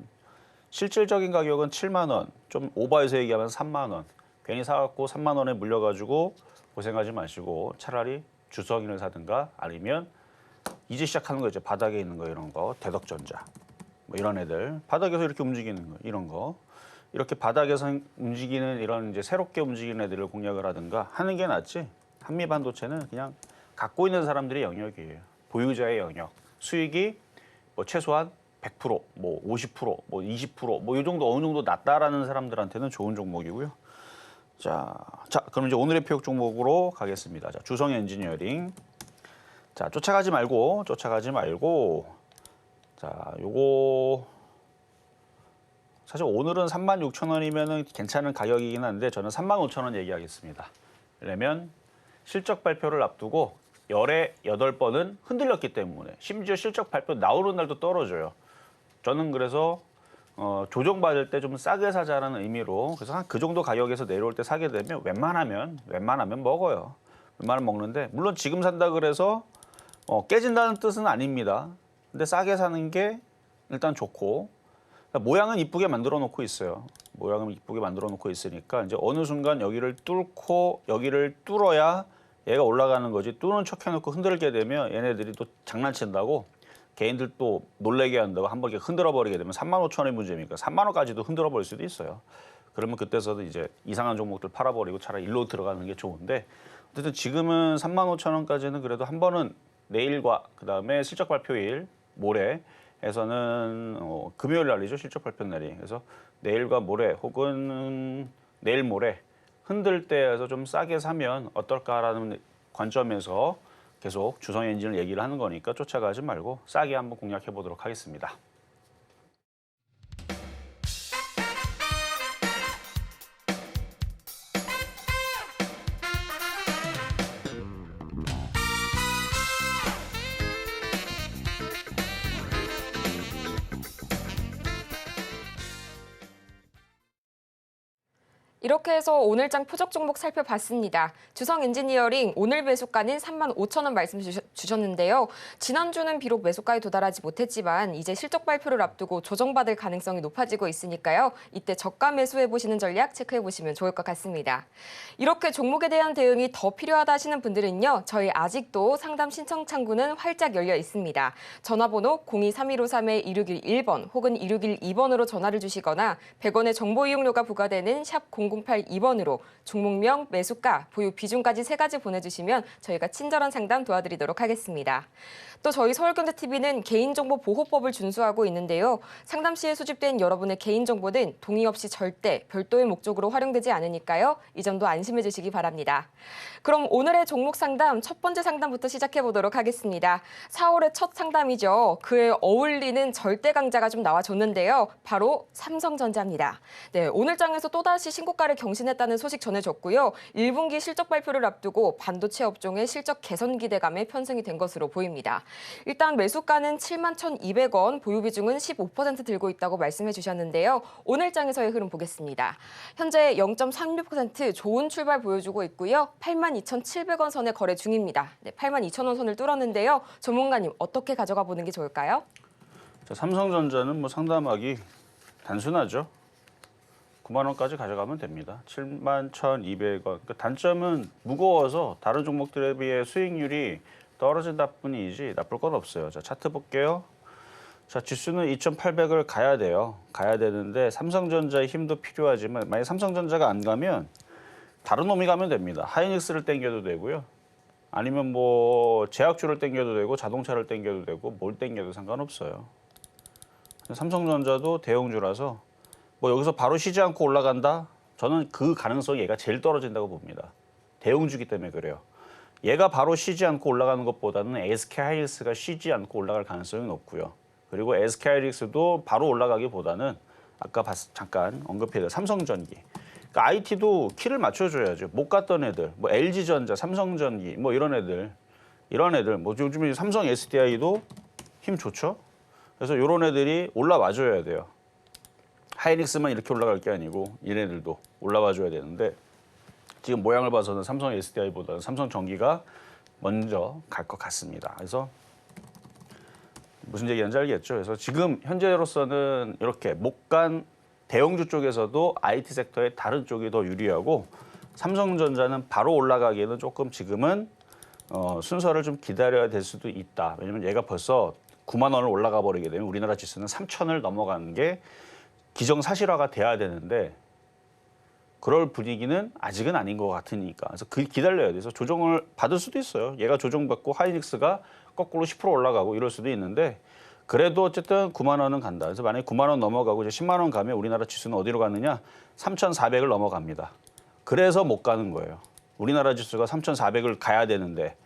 Speaker 3: 실질적인 가격은 7만 원, 좀 오버해서 얘기하면 3만 원. 괜히 사갖고 3만 원에 물려가지고 고생하지 마시고 차라리 주석인을 사든가 아니면 이제 시작하는 거 이제 바닥에 있는 거 이런 거 대덕전자 뭐 이런 애들 바닥에서 이렇게 움직이는 거 이런 거 이렇게 바닥에서 움직이는 이런 이제 새롭게 움직이는 애들을 공략을 하든가 하는 게 낫지. 한미반도체는 그냥 갖고 있는 사람들의 영역이에요. 보유자의 영역. 수익이 뭐 최소한 100%, 뭐 50%, 뭐 20%, 뭐 이 정도 어느 정도 낮다라는 사람들한테는 좋은 종목이고요. 자, 그럼 이제 오늘의 표역 종목으로 가겠습니다. 자, 주성 엔지니어링. 자, 쫓아가지 말고. 자, 요거 사실 오늘은 36,000원이면은 괜찮은 가격이긴 한데 저는 35,000원 얘기하겠습니다. 왜냐면 실적 발표를 앞두고 열에 8번은 흔들렸기 때문에 심지어 실적 발표 나오는 날도 떨어져요. 저는 그래서 조정받을 때 좀 싸게 사자라는 의미로 그래서 한 그 정도 가격에서 내려올 때 사게 되면 웬만하면 먹어요. 웬만하면 먹는데 물론 지금 산다 그래서 깨진다는 뜻은 아닙니다. 근데 싸게 사는 게 일단 좋고 모양은 이쁘게 만들어 놓고 있어요. 모양은 이쁘게 만들어 놓고 있으니까 이제 어느 순간 여기를 뚫고 여기를 뚫어야 얘가 올라가는 거지. 뚫은 척 해놓고 흔들게 되면 얘네들이 또 장난친다고 개인들 또 놀래게 한다고 한번 이렇게 흔들어 버리게 되면 35,000원의 문제니까 3만 원까지도 흔들어 버릴 수도 있어요. 그러면 그때서도 이제 이상한 종목들 팔아버리고 차라리 일로 들어가는 게 좋은데 어쨌든 지금은 35,000원까지는 그래도 한 번은 내일과 그다음에 실적 발표일 모레에서는 금요일 날이죠. 실적 발표 날이. 그래서 내일과 모레 혹은 내일 모레 흔들 때에서 좀 싸게 사면 어떨까라는 관점에서 계속 주성 엔진을 얘기를 하는 거니까 쫓아가지 말고 싸게 한번 공략해 보도록 하겠습니다.
Speaker 2: 이렇게 해서 오늘장 표적 종목 살펴봤습니다. 주성 엔지니어링 오늘 매수가는 35,000원 말씀 주셨는데요. 지난주는 비록 매수가에 도달하지 못했지만 이제 실적 발표를 앞두고 조정받을 가능성이 높아지고 있으니까요. 이때 저가 매수해보시는 전략 체크해보시면 좋을 것 같습니다. 이렇게 종목에 대한 대응이 더 필요하다 하시는 분들은요. 저희 아직도 상담 신청 창구는 활짝 열려 있습니다. 전화번호 023153-2611번 혹은 2612번으로 전화를 주시거나 100원의 정보 이용료가 부과되는 샵 0082번으로 종목명, 매수가, 보유 비중까지 3가지 보내주시면 저희가 친절한 상담 도와드리도록 하겠습니다. 또 저희 서울경제TV는 개인정보보호법을 준수하고 있는데요. 상담 시에 수집된 여러분의 개인정보는 동의 없이 절대 별도의 목적으로 활용되지 않으니까요. 이 점도 안심해 주시기 바랍니다. 그럼 오늘의 종목 상담 첫 번째 상담부터 시작해 보도록 하겠습니다. 4월의 첫 상담이죠. 그에 어울리는 절대 강자가 좀 나와줬는데요. 바로 삼성전자입니다. 네, 오늘 장에서 또다시 신고가를 경신했다는 소식 전해졌고요. 1분기 실적 발표를 앞두고 반도체 업종의 실적 개선 기대감에 편승이 된 것으로 보입니다. 일단 매수가는 71,200원, 보유 비중은 15% 들고 있다고 말씀해 주셨는데요. 오늘 장에서의 흐름 보겠습니다. 현재 0.36% 좋은 출발 보여주고 있고요. 82,700원 선에 거래 중입니다. 네, 82,000원 선을 뚫었는데요. 전문가님 어떻게 가져가 보는 게 좋을까요?
Speaker 3: 자, 삼성전자는 뭐 상담하기 단순하죠. 9만 원까지 가져가면 됩니다. 71,200원. 그러니까 단점은 무거워서 다른 종목들에 비해 수익률이 떨어진다 뿐이지 나쁠 건 없어요. 자, 차트 볼게요. 자, 지수는 2,800을 가야 돼요. 가야 되는데 삼성전자의 힘도 필요하지만 만약 삼성전자가 안 가면 다른 놈이 가면 됩니다. 하이닉스를 땡겨도 되고요. 아니면 뭐 제약주를 땡겨도 되고 자동차를 땡겨도 되고 뭘 땡겨도 상관없어요. 삼성전자도 대형주라서 뭐 여기서 바로 쉬지 않고 올라간다? 저는 그 가능성이 얘가 제일 떨어진다고 봅니다. 대형주기 때문에 그래요. 얘가 바로 쉬지 않고 올라가는 것보다는 SK하이닉스가 쉬지 않고 올라갈 가능성이 높고요. 그리고 SK하이닉스도 바로 올라가기보다는 아까 잠깐 언급해드린 삼성전기. 그러니까 IT도 키를 맞춰줘야죠. 못 갔던 애들, 뭐 LG전자, 삼성전기, 뭐 이런 애들, 뭐 요즘에 삼성 SDI도 힘 좋죠. 그래서 이런 애들이 올라와줘야 돼요. 하이닉스만 이렇게 올라갈 게 아니고 얘네들도 올라와줘야 되는데 지금 모양을 봐서는 삼성 SDI보다는 삼성전기가 먼저 갈 것 같습니다. 그래서 무슨 얘기하는지 알겠죠? 그래서 지금 현재로서는 이렇게 못 간 대형주 쪽에서도 IT 섹터의 다른 쪽이 더 유리하고 삼성전자는 바로 올라가기에는 조금 지금은 순서를 좀 기다려야 될 수도 있다. 왜냐면 얘가 벌써 9만 원을 올라가 버리게 되면 우리나라 지수는 3천을 넘어가는 게 기정사실화가 돼야 되는데 그럴 분위기는 아직은 아닌 것 같으니까. 그래서 기다려야 돼서 조정을 받을 수도 있어요. 얘가 조정받고 하이닉스가 거꾸로 10% 올라가고 이럴 수도 있는데 그래도 어쨌든 9만 원은 간다. 그래서 만약에 9만 원 넘어가고 이제 10만 원 가면 우리나라 지수는 어디로 가느냐? 3,400을 넘어갑니다. 그래서 못 가는 거예요. 우리나라 지수가 3,400을 가야 되는데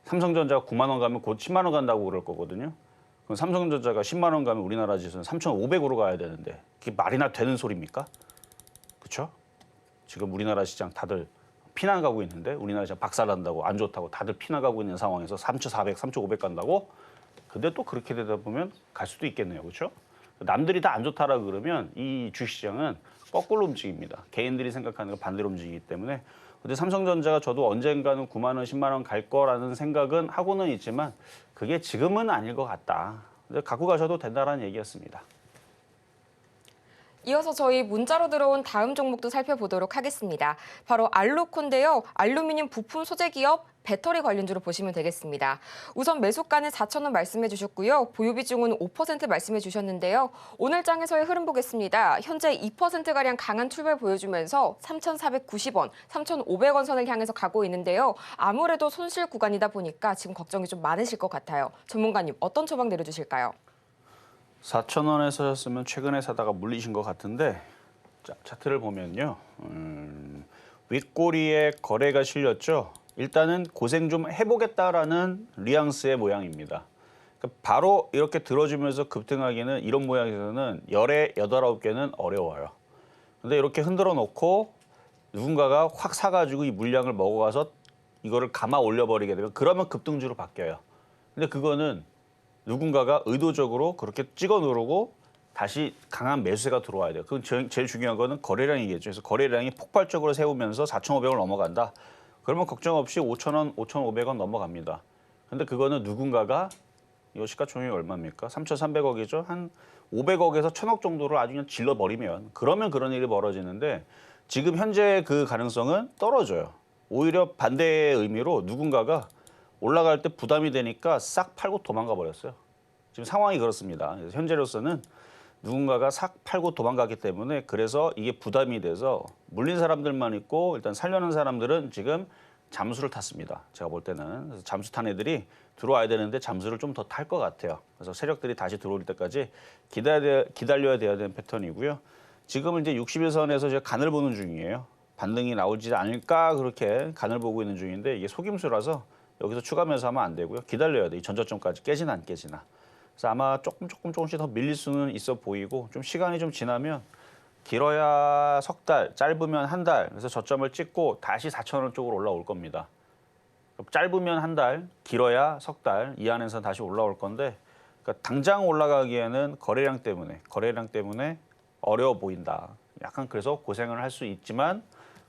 Speaker 3: 삼성전자가 9만 원 가면 곧 10만 원 간다고 그럴 거거든요. 그럼 삼성전자가 10만 원 가면 우리나라 지수는 3,500으로 가야 되는데 그게 말이나 되는 소리입니까? 그렇죠? 지금 우리나라 시장 다들 피난 가고 있는데 우리나라 시장 박살난다고 안 좋다고 다들 피난 가고 있는 상황에서 3,400, 3,500 간다고? 근데 또 그렇게 되다 보면 갈 수도 있겠네요. 그렇죠? 남들이 다 안 좋다라 그러면 이 주식시장은 거꾸로 움직입니다. 개인들이 생각하는 거 반대로 움직이기 때문에 근데 삼성전자가 저도 언젠가는 9만 원, 10만 원 갈 거라는 생각은 하고는 있지만 그게 지금은 아닐 것 같다. 근데 갖고 가셔도 된다라는 얘기였습니다.
Speaker 2: 이어서 저희 문자로 들어온 다음 종목도 살펴보도록 하겠습니다. 바로 알루코인데요. 알루미늄 부품 소재 기업 배터리 관련주로 보시면 되겠습니다. 우선 매수가는 4,000원 말씀해 주셨고요. 보유 비중은 5% 말씀해 주셨는데요. 오늘 장에서의 흐름 보겠습니다. 현재 2%가량 강한 출발 보여주면서 3,490원, 3,500원 선을 향해서 가고 있는데요. 아무래도 손실 구간이다 보니까 지금 걱정이 좀 많으실 것 같아요. 전문가님, 어떤 처방 내려주실까요?
Speaker 3: 4,000원에 사셨으면 최근에 사다가 물리신 것 같은데 자, 차트를 보면요. 윗꼬리에 거래가 실렸죠. 일단은 고생 좀 해보겠다라는 뉘앙스의 모양입니다. 그러니까 바로 이렇게 들어주면서 급등하기는 이런 모양에서는 열에 8, 9개는 어려워요. 근데 이렇게 흔들어 놓고 누군가가 확 사가지고 이 물량을 먹어가서 이거를 감아 올려버리게 되면 그러면 급등주로 바뀌어요. 근데 그거는 누군가가 의도적으로 그렇게 찍어 누르고 다시 강한 매수세가 들어와야 돼요. 그건 제일 중요한 거는 거래량이겠죠. 그래서 거래량이 폭발적으로 세우면서 4,500을 넘어간다. 그러면 걱정 없이 5,000원, 5,500원 넘어갑니다. 근데 그거는 누군가가 이 시가총액이 얼마입니까? 3,300억이죠. 한 500억에서 1,000억 정도를 아주 그냥 질러버리면 그러면 그런 일이 벌어지는데 지금 현재 그 가능성은 떨어져요. 오히려 반대의 의미로 누군가가 올라갈 때 부담이 되니까 싹 팔고 도망가 버렸어요. 지금 상황이 그렇습니다. 그래서 현재로서는 누군가가 싹 팔고 도망갔기 때문에 그래서 이게 부담이 돼서 물린 사람들만 있고 일단 살려는 사람들은 지금 잠수를 탔습니다. 제가 볼 때는. 그래서 잠수 탄 애들이 들어와야 되는데 잠수를 좀 더 탈 것 같아요. 그래서 세력들이 다시 들어올 때까지 기다려야 되는 패턴이고요. 지금은 이제 61선에서 제가 간을 보는 중이에요. 반등이 나올지 않을까 그렇게 간을 보고 있는 중인데 이게 속임수라서 여기서 추가 매수하면 안 되고요. 기다려야 돼. 이 전저점까지 깨지나 안 깨지나. 그래서 아마 조금씩 더 밀릴 수는 있어 보이고 좀 시간이 좀 지나면 길어야 석 달, 짧으면 한 달. 그래서 저점을 찍고 다시 4,000원 쪽으로 올라올 겁니다. 짧으면 한 달, 길어야 석 달 이 안에서 다시 올라올 건데 그러니까 당장 올라가기에는 거래량 때문에 어려워 보인다. 약간 그래서 고생을 할 수 있지만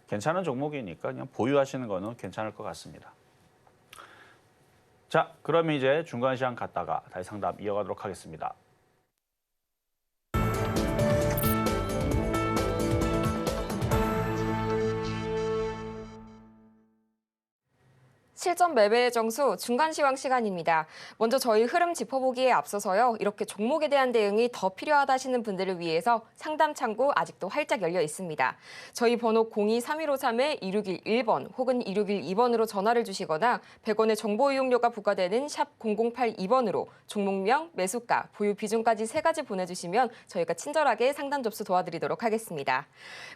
Speaker 3: 괜찮은 종목이니까 그냥 보유하시는 거는 괜찮을 것 같습니다. 자, 그러면 이제 중간 시장 갔다가 다시 상담 이어가도록 하겠습니다.
Speaker 2: 실전 매매의 정수 중간 시황 시간입니다. 먼저 저희 흐름 짚어보기에 앞서서요. 이렇게 종목에 대한 대응이 더 필요하다 하시는 분들을 위해서 상담 창구 아직도 활짝 열려 있습니다. 저희 번호 02-3153-2611번 혹은 2612번으로 전화를 주시거나 100원의 정보 이용료가 부과되는 샵 0082번으로 종목명, 매수가, 보유 비중까지 3가지 보내주시면 저희가 친절하게 상담 접수 도와드리도록 하겠습니다.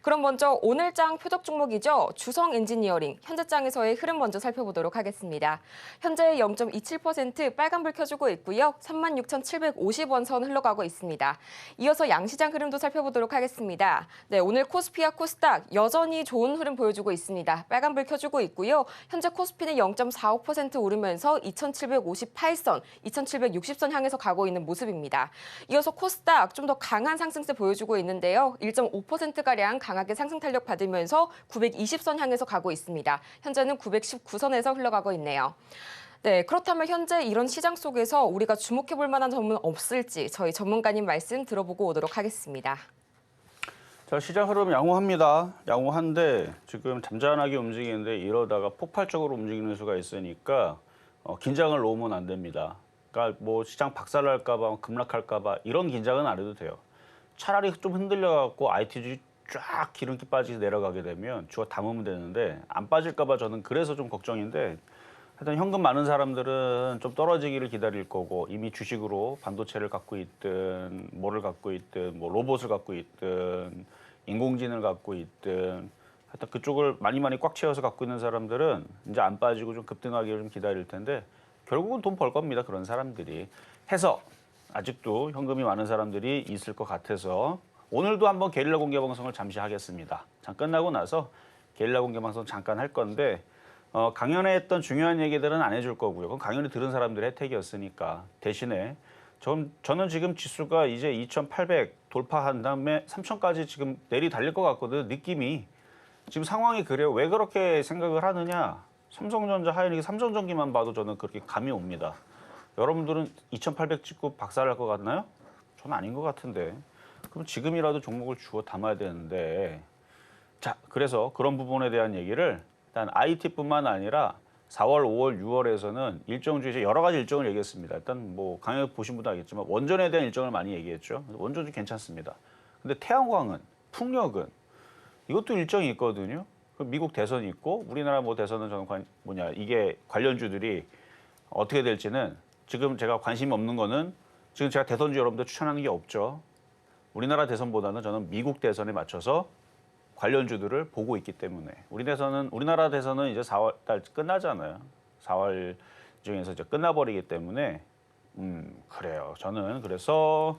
Speaker 2: 그럼 먼저 오늘장 표적 종목이죠. 주성 엔지니어링 현재장에서의 흐름 먼저 살펴보도록 하겠습니다. 현재 0.27% 빨간불 켜주고 있고요. 36,750원 선 흘러가고 있습니다. 이어서 양시장 흐름도 살펴보도록 하겠습니다. 네, 오늘 코스피와 코스닥 여전히 좋은 흐름 보여주고 있습니다. 빨간불 켜주고 있고요. 현재 코스피는 0.45% 오르면서 2,758선, 2,760선 향해서 가고 있는 모습입니다. 이어서 코스닥 좀 더 강한 상승세 보여주고 있는데요. 1.5%가량 강하게 상승 탄력 받으면서 920선 향해서 가고 있습니다. 현재는 919선에서 흘러가고 있네요. 네, 그렇다면 현재 이런 시장 속에서 우리가 주목해볼 만한 점은 없을지 저희 전문가님 말씀 들어보고 오도록 하겠습니다.
Speaker 3: 자, 시장 흐름 양호합니다. 양호한데 지금 잠잠하게 움직이는데 이러다가 폭발적으로 움직이는 수가 있으니까 긴장을 놓으면 안 됩니다. 그러니까 뭐 시장 박살날까 봐, 급락할까 봐 이런 긴장은 안 해도 돼요. 차라리 좀 흔들려갖고 ITG 쫙 기름기 빠지게 내려가게 되면 주어 담으면 되는데 안 빠질까 봐 저는 그래서 좀 걱정인데 하여튼 현금 많은 사람들은 좀 떨어지기를 기다릴 거고 이미 주식으로 반도체를 갖고 있든 뭐를 갖고 있든 뭐 로봇을 갖고 있든 인공지능을 갖고 있든 하여튼 그쪽을 많이 꽉 채워서 갖고 있는 사람들은 이제 안 빠지고 좀 급등하기를 좀 기다릴 텐데 결국은 돈 벌 겁니다. 그런 사람들이 해서 아직도 현금이 많은 사람들이 있을 것 같아서 오늘도 한번 게릴라 공개 방송을 잠시 하겠습니다. 끝나고 나서 게릴라 공개 방송 잠깐 할 건데 강연에 했던 중요한 얘기들은 안 해줄 거고요. 그건 강연을 들은 사람들의 혜택이었으니까 대신에 저는 지금 지수가 이제 2,800 돌파한 다음에 3,000까지 지금 내리 달릴 것 같거든. 느낌이 지금 상황이 그래요. 왜 그렇게 생각을 하느냐? 삼성전자, 하이닉스, 삼성전기만 봐도 저는 그렇게 감이 옵니다. 여러분들은 2,800 찍고 박살날 것 같나요? 저는 아닌 것 같은데. 그럼 지금이라도 종목을 주워 담아야 되는데. 자, 그래서 그런 부분에 대한 얘기를 일단 IT뿐만 아니라 4월, 5월, 6월에서는 일정 중에 여러 가지 일정을 얘기했습니다. 일단 뭐 강연 보신 분도 알겠지만 원전에 대한 일정을 많이 얘기했죠. 원전도 괜찮습니다. 근데 태양광은, 풍력은 이것도 일정이 있거든요. 미국 대선이 있고 우리나라 뭐 대선은 저는 이게 관련주들이 어떻게 될지는 지금 제가 관심이 없는 거는 지금 제가 대선주 여러분들 추천하는 게 없죠. 우리나라 대선보다는 저는 미국 대선에 맞춰서 관련주들을 보고 있기 때문에 우리나라 대선은 이제 4월 달 끝나잖아요. 4월 중에서 이제 끝나버리기 때문에 그래요. 저는 그래서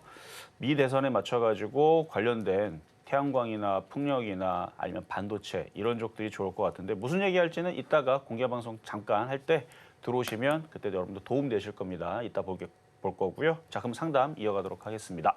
Speaker 3: 미 대선에 맞춰가지고 관련된 태양광이나 풍력이나 아니면 반도체 이런 쪽들이 좋을 것 같은데 무슨 얘기할지는 이따가 공개방송 잠깐 할 때 들어오시면 그때 여러분들 도움 되실 겁니다. 이따 볼 거고요. 자, 그럼 상담 이어가도록 하겠습니다.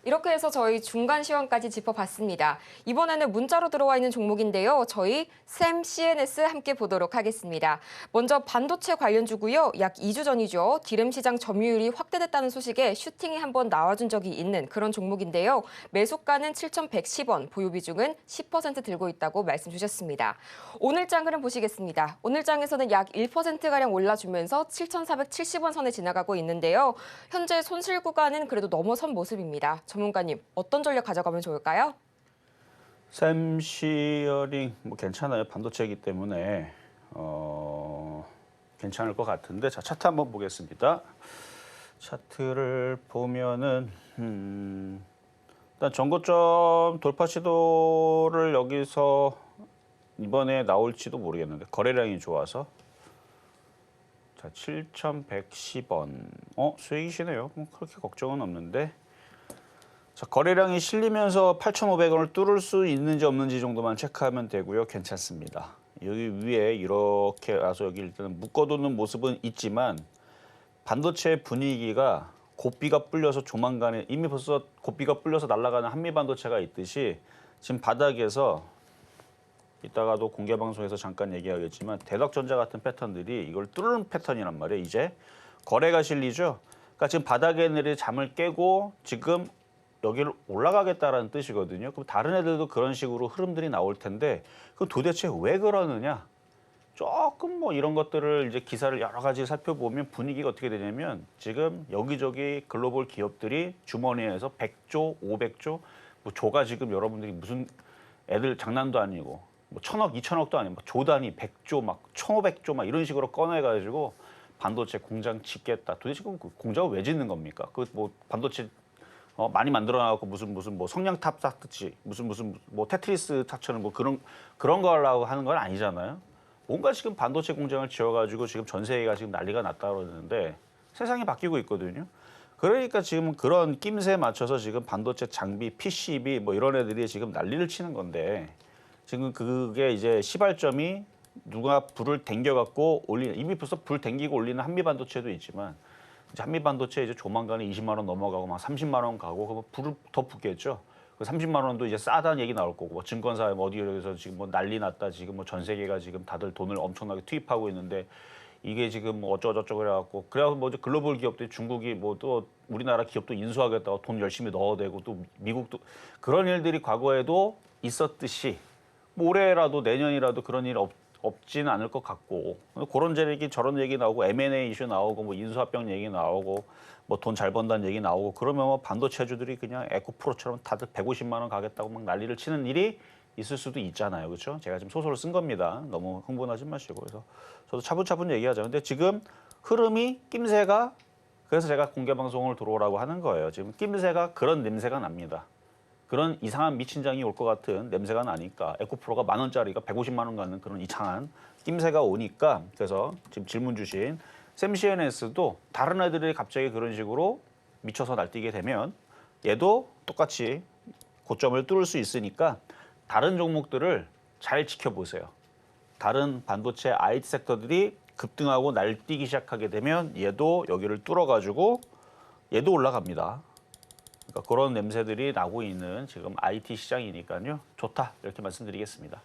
Speaker 2: 이렇게 해서 저희 중간 시황까지 짚어봤습니다. 이번에는 문자로 들어와 있는 종목인데요. 저희 샘 CNS 함께 보도록 하겠습니다. 먼저 반도체 관련주고요. 약 2주 전이죠. 디램 시장 점유율이 확대됐다는 소식에 슈팅이 한번 나와준 적이 있는 그런 종목인데요. 매수가는 7,110원, 보유 비중은 10% 들고 있다고 말씀 주셨습니다. 오늘장 흐름 보시겠습니다. 오늘장에서는 약 1%가량 올라주면서 7,470원 선에 지나가고 있는데요. 현재 손실 구간은 그래도 넘어선 모습입니다. 전문가님, 어떤 전략 가져가면 좋을까요?
Speaker 3: 샘 시어링 뭐 괜찮아요. 반도체이기 때문에 괜찮을 것 같은데 자, 차트 한번 보겠습니다. 차트를 보면은 일단 전고점 돌파 시도를 여기서 이번에 나올지도 모르겠는데 거래량이 좋아서 자, 7,110원. 수익이시네요. 뭐 그렇게 걱정은 없는데 자, 거래량이 실리면서 8,500원을 뚫을 수 있는지 없는지 정도만 체크하면 되고요. 괜찮습니다. 여기 위에 이렇게 와서 여기 일단은 묶어두는 모습은 있지만 반도체 분위기가 고삐가 불려서 조만간에 이미 벌써 고삐가 불려서 날아가는 한미반도체가 있듯이 지금 바닥에서 이따가도 공개방송에서 잠깐 얘기하겠지만 대덕전자 같은 패턴들이 이걸 뚫는 패턴이란 말이에요. 이제 거래가 실리죠. 그러니까 지금 바닥에 내린 잠을 깨고 지금 여기를 올라가겠다라는 뜻이거든요. 그럼 다른 애들도 그런 식으로 흐름들이 나올 텐데 그럼 도대체 왜 그러느냐? 조금 뭐 이런 것들을 이제 기사를 여러 가지 살펴보면 분위기가 어떻게 되냐면 지금 여기저기 글로벌 기업들이 주머니에서 100조, 500조, 뭐 조가 지금 여러분들이 무슨 애들 장난도 아니고 뭐 1000억, 2000억도 아니고 조 단위 100조 막 1500조 막 이런 식으로 꺼내가지고 반도체 공장 짓겠다. 도대체 그 공장을 왜 짓는 겁니까? 그 뭐 반도체 많이 만들어 놔갖고 무슨 뭐 성냥탑 쌓듯이 무슨 뭐 테트리스 탑처럼 뭐 그런 거 하려고 하는 건 아니잖아요. 뭔가 지금 반도체 공장을 지어가지고 지금 전 세계가 지금 난리가 났다 그러는데 세상이 바뀌고 있거든요. 그러니까 지금 그런 낌새에 맞춰서 지금 반도체 장비, PCB 뭐 이런 애들이 지금 난리를 치는 건데 지금 그게 이제 시발점이 누가 불을 댕겨갖고 올리는 이미 벌써 불 댕기고 올리는 한미 반도체도 있지만 이제 한미 반도체 이제 조만간에 20만 원 넘어가고 막 30만 원 가고 그러면 불을 더 붙겠죠. 그 30만 원도 이제 싸다는 얘기 나올 거고 뭐 증권사에 뭐 어디에서 지금 뭐 난리 났다 지금 뭐 전 세계가 지금 다들 돈을 엄청나게 투입하고 있는데 이게 지금 뭐 어쩌고저쩌고 그래갖고 뭐 이제 글로벌 기업들이 중국이 뭐 또 우리나라 기업도 인수하겠다고 돈 열심히 넣어대고 또 미국도 그런 일들이 과거에도 있었듯이 뭐 올해라도 내년이라도 그런 일 없지는 않을 것 같고 그런 얘기 저런 얘기 나오고 M&A 이슈 나오고 뭐 인수합병 얘기 나오고 뭐 돈 잘 번다는 얘기 나오고 그러면 뭐 반도체주들이 그냥 에코프로처럼 다들 150만 원 가겠다고 막 난리를 치는 일이 있을 수도 있잖아요. 그렇죠? 제가 지금 소설을 쓴 겁니다. 너무 흥분하지 마시고. 그래서 저도 차분차분 얘기하자. 근데 지금 흐름이 낌새가 그래서 제가 공개 방송을 들어오라고 하는 거예요. 지금 낌새가 그런 냄새가 납니다. 그런 이상한 미친장이 올 것 같은 냄새가 나니까 에코프로가 10,000원짜리가 150만 원 가는 그런 이상한 낌새가 오니까 그래서 지금 질문 주신 샘 CNS도 다른 애들이 갑자기 그런 식으로 미쳐서 날뛰게 되면 얘도 똑같이 고점을 뚫을 수 있으니까 다른 종목들을 잘 지켜보세요. 다른 반도체 IT 섹터들이 급등하고 날뛰기 시작하게 되면 얘도 여기를 뚫어가지고 얘도 올라갑니다. 그러니까 그런 냄새들이 나고 있는 지금 IT 시장이니까요. 좋다 이렇게 말씀드리겠습니다.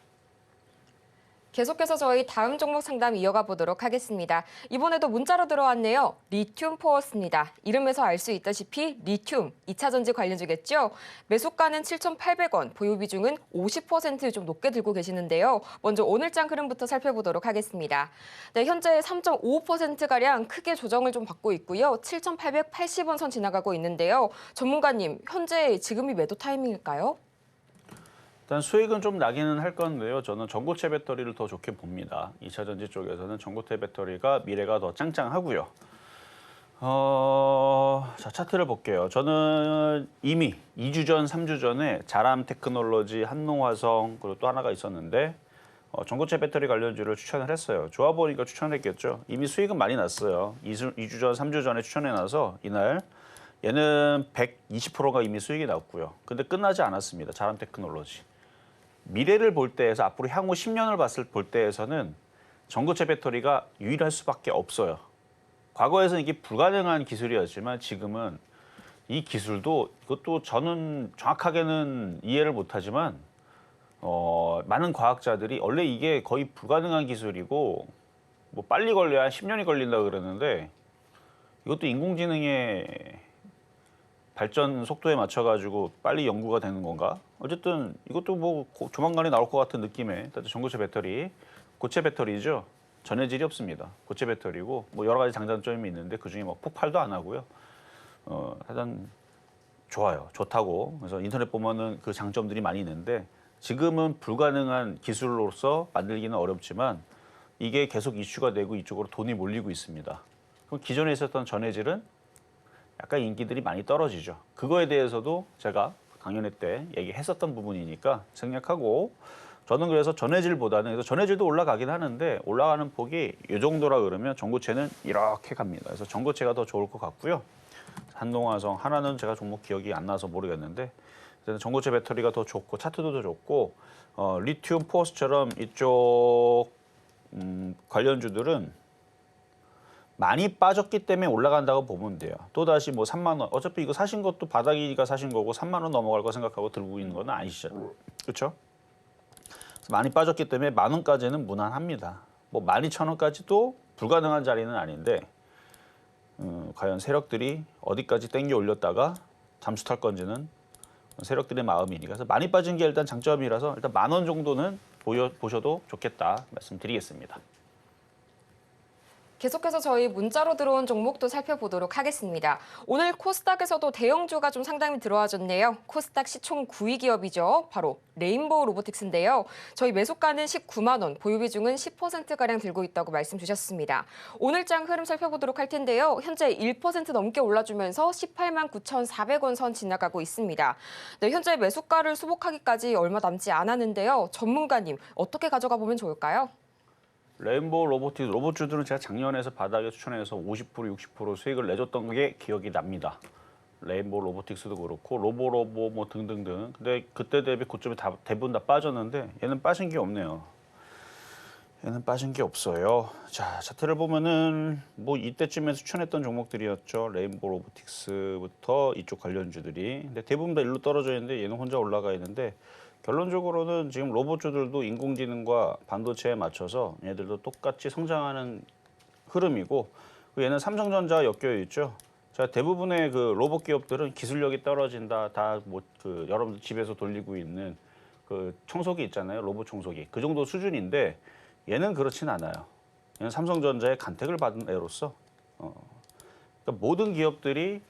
Speaker 2: 계속해서 저희 다음 종목 상담 이어가 보도록 하겠습니다. 이번에도 문자로 들어왔네요. 리튬 포어스입니다. 이름에서 알 수 있다시피 리튬, 2차 전지 관련주겠죠? 매수가는 7,800원, 보유 비중은 50% 높게 들고 계시는데요. 먼저 오늘장 흐름부터 살펴보도록 하겠습니다. 네, 현재 3.55%가량 크게 조정을 좀 받고 있고요. 7,880원 선 지나가고 있는데요. 전문가님, 현재 지금이 매도 타이밍일까요?
Speaker 3: 일단 수익은 좀 나기는 할 건데요. 저는 전고체 배터리를 더 좋게 봅니다. 2차 전지 쪽에서는 전고체 배터리가 미래가 더 짱짱하고요. 자, 차트를 볼게요. 저는 이미 2주 전, 3주 전에 자람 테크놀로지, 한농화성 그리고 또 하나가 있었는데 전고체 배터리 관련주를 추천을 했어요. 좋아 보니까 추천했겠죠. 이미 수익은 많이 났어요. 2주 전, 3주 전에 추천해놔서 이날 얘는 120%가 이미 수익이 났고요. 근데 끝나지 않았습니다. 자람 테크놀로지. 미래를 볼 때에서 앞으로 향후 10년을 볼 때에서는 전고체 배터리가 유일할 수밖에 없어요. 과거에는 이게 불가능한 기술이었지만 지금은 이 기술도 이것도 저는 정확하게는 이해를 못하지만 많은 과학자들이 원래 이게 거의 불가능한 기술이고 뭐 빨리 걸려야 10년이 걸린다 그러는데 이것도 인공지능의 발전 속도에 맞춰가지고 빨리 연구가 되는 건가? 어쨌든 이것도 뭐 조만간에 나올 것 같은 느낌의 전고체 배터리, 고체 배터리죠. 전해질이 없습니다. 고체 배터리고 뭐 여러 가지 장단점이 있는데 그중에 뭐 폭발도 안 하고요. 하여튼 좋아요. 좋다고. 그래서 인터넷 보면은 그 장점들이 많이 있는데 지금은 불가능한 기술로서 만들기는 어렵지만 이게 계속 이슈가 되고 이쪽으로 돈이 몰리고 있습니다. 그럼 기존에 있었던 전해질은 약간 인기들이 많이 떨어지죠. 그거에 대해서도 제가 강연회 때 얘기했었던 부분이니까 생략하고 저는 그래서 전해질보다는 그래서 전해질도 올라가긴 하는데 올라가는 폭이 이 정도라 그러면 전고체는 이렇게 갑니다. 그래서 전고체가 더 좋을 것 같고요. 한농화성 하나는 제가 종목 기억이 안 나서 모르겠는데 전고체 배터리가 더 좋고 차트도 더 좋고 리튬 포스처럼 이쪽 관련주들은 많이 빠졌기 때문에 올라간다고 보면 돼요. 또다시 뭐 3만 원. 어차피 이거 사신 것도 바닥이니까 사신 거고 3만 원 넘어갈 거 생각하고 들고 있는 건 아니시잖아요. 그렇죠? 많이 빠졌기 때문에 10,000원까지는 무난합니다. 뭐 12,000원까지도 불가능한 자리는 아닌데 과연 세력들이 어디까지 땡겨 올렸다가 잠수 탈 건지는 세력들의 마음이니까. 그래서 많이 빠진 게 일단 장점이라서 일단 10,000원 정도는 보셔도 좋겠다 말씀드리겠습니다.
Speaker 2: 계속해서 저희 문자로 들어온 종목도 살펴보도록 하겠습니다. 오늘 코스닥에서도 대형주가 좀 상당히 들어와줬네요. 코스닥 시총 9위 기업이죠. 바로 레인보우 로보틱스인데요. 저희 매수가는 19만 원, 보유 비중은 10%가량 들고 있다고 말씀 주셨습니다. 오늘장 흐름 살펴보도록 할 텐데요. 현재 1% 넘게 올라주면서 18만 9,400원 선 지나가고 있습니다. 네, 현재 매수가를 수복하기까지 얼마 남지 않았는데요. 전문가님, 어떻게 가져가 보면 좋을까요?
Speaker 3: 레인보우 로보틱스 로봇주들은 제가 작년에서 바닥에 추천해서 50% 60% 수익을 내줬던 게 기억이 납니다. 레인보우 로보틱스도 그렇고 로보로보 뭐 등등등. 근데 그때 대비 고점이 대부분 다 빠졌는데 얘는 빠진 게 없네요. 얘는 빠진 게 없어요. 자, 차트를 보면은 뭐 이때쯤에 추천했던 종목들이었죠. 레인보우 로보틱스부터 이쪽 관련주들이. 근데 대부분 다 일로 떨어져 있는데 얘는 혼자 올라가 있는데 결론적으로는 지금 로봇주들도 인공지능과 반도체에 맞춰서 얘들도 똑같이 성장하는 흐름이고 얘는 삼성전자와 엮여 있죠. 자, 대부분의 그 로봇 기업들은 기술력이 떨어진다. 다 뭐 그 여러분들 집에서 돌리고 있는 그 청소기 있잖아요. 로봇 청소기. 그 정도 수준인데 얘는 그렇진 않아요. 얘는 삼성전자의 간택을 받은 애로서 그러니까 모든 기업들이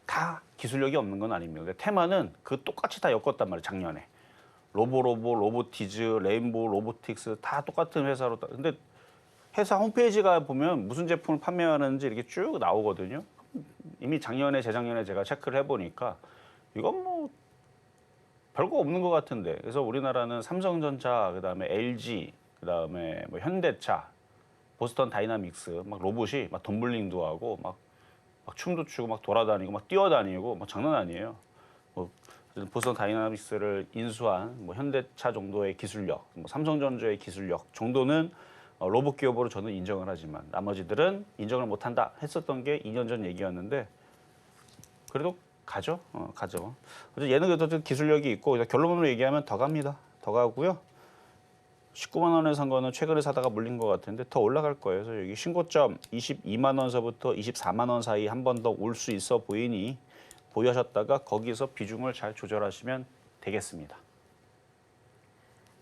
Speaker 3: 다 기술력이 없는 건 아닙니다. 근데 테마는 그 똑같이 다 엮었단 말이에요. 작년에. 로보로보, 로보티즈, 레인보우, 로보틱스 다 똑같은 회사로. 근데 회사 홈페이지가 보면 무슨 제품을 판매하는지 이렇게 쭉 나오거든요. 이미 작년에, 재작년에 제가 체크를 해보니까 이건 뭐 별거 없는 것 같은데. 그래서 우리나라는 삼성전자, 그다음에 LG, 그다음에 뭐 현대차, 보스턴 다이나믹스, 막 로봇이 막 덤블링도 하고 막 춤도 추고 막 돌아다니고 막 뛰어다니고 막 장난 아니에요. 뭐 보스턴 다이나믹스를 인수한 뭐 현대차 정도의 기술력, 뭐 삼성전자의 기술력 정도는 로봇 기업으로 저는 인정을 하지만 나머지들은 인정을 못한다 했었던 게 2년 전 얘기였는데 그래도 가죠. 가죠. 그래서 얘는 그래도 기술력이 있고 결론으로 얘기하면 더 갑니다. 더 가고요. 19만 원에 산 거는 최근에 사다가 물린 것 같은데 더 올라갈 거예요. 그래서 여기 신고점 22만 원서부터 24만 원 사이 한 번 더 올 수 있어 보이니 보유하셨다가 거기서 비중을 잘 조절하시면 되겠습니다.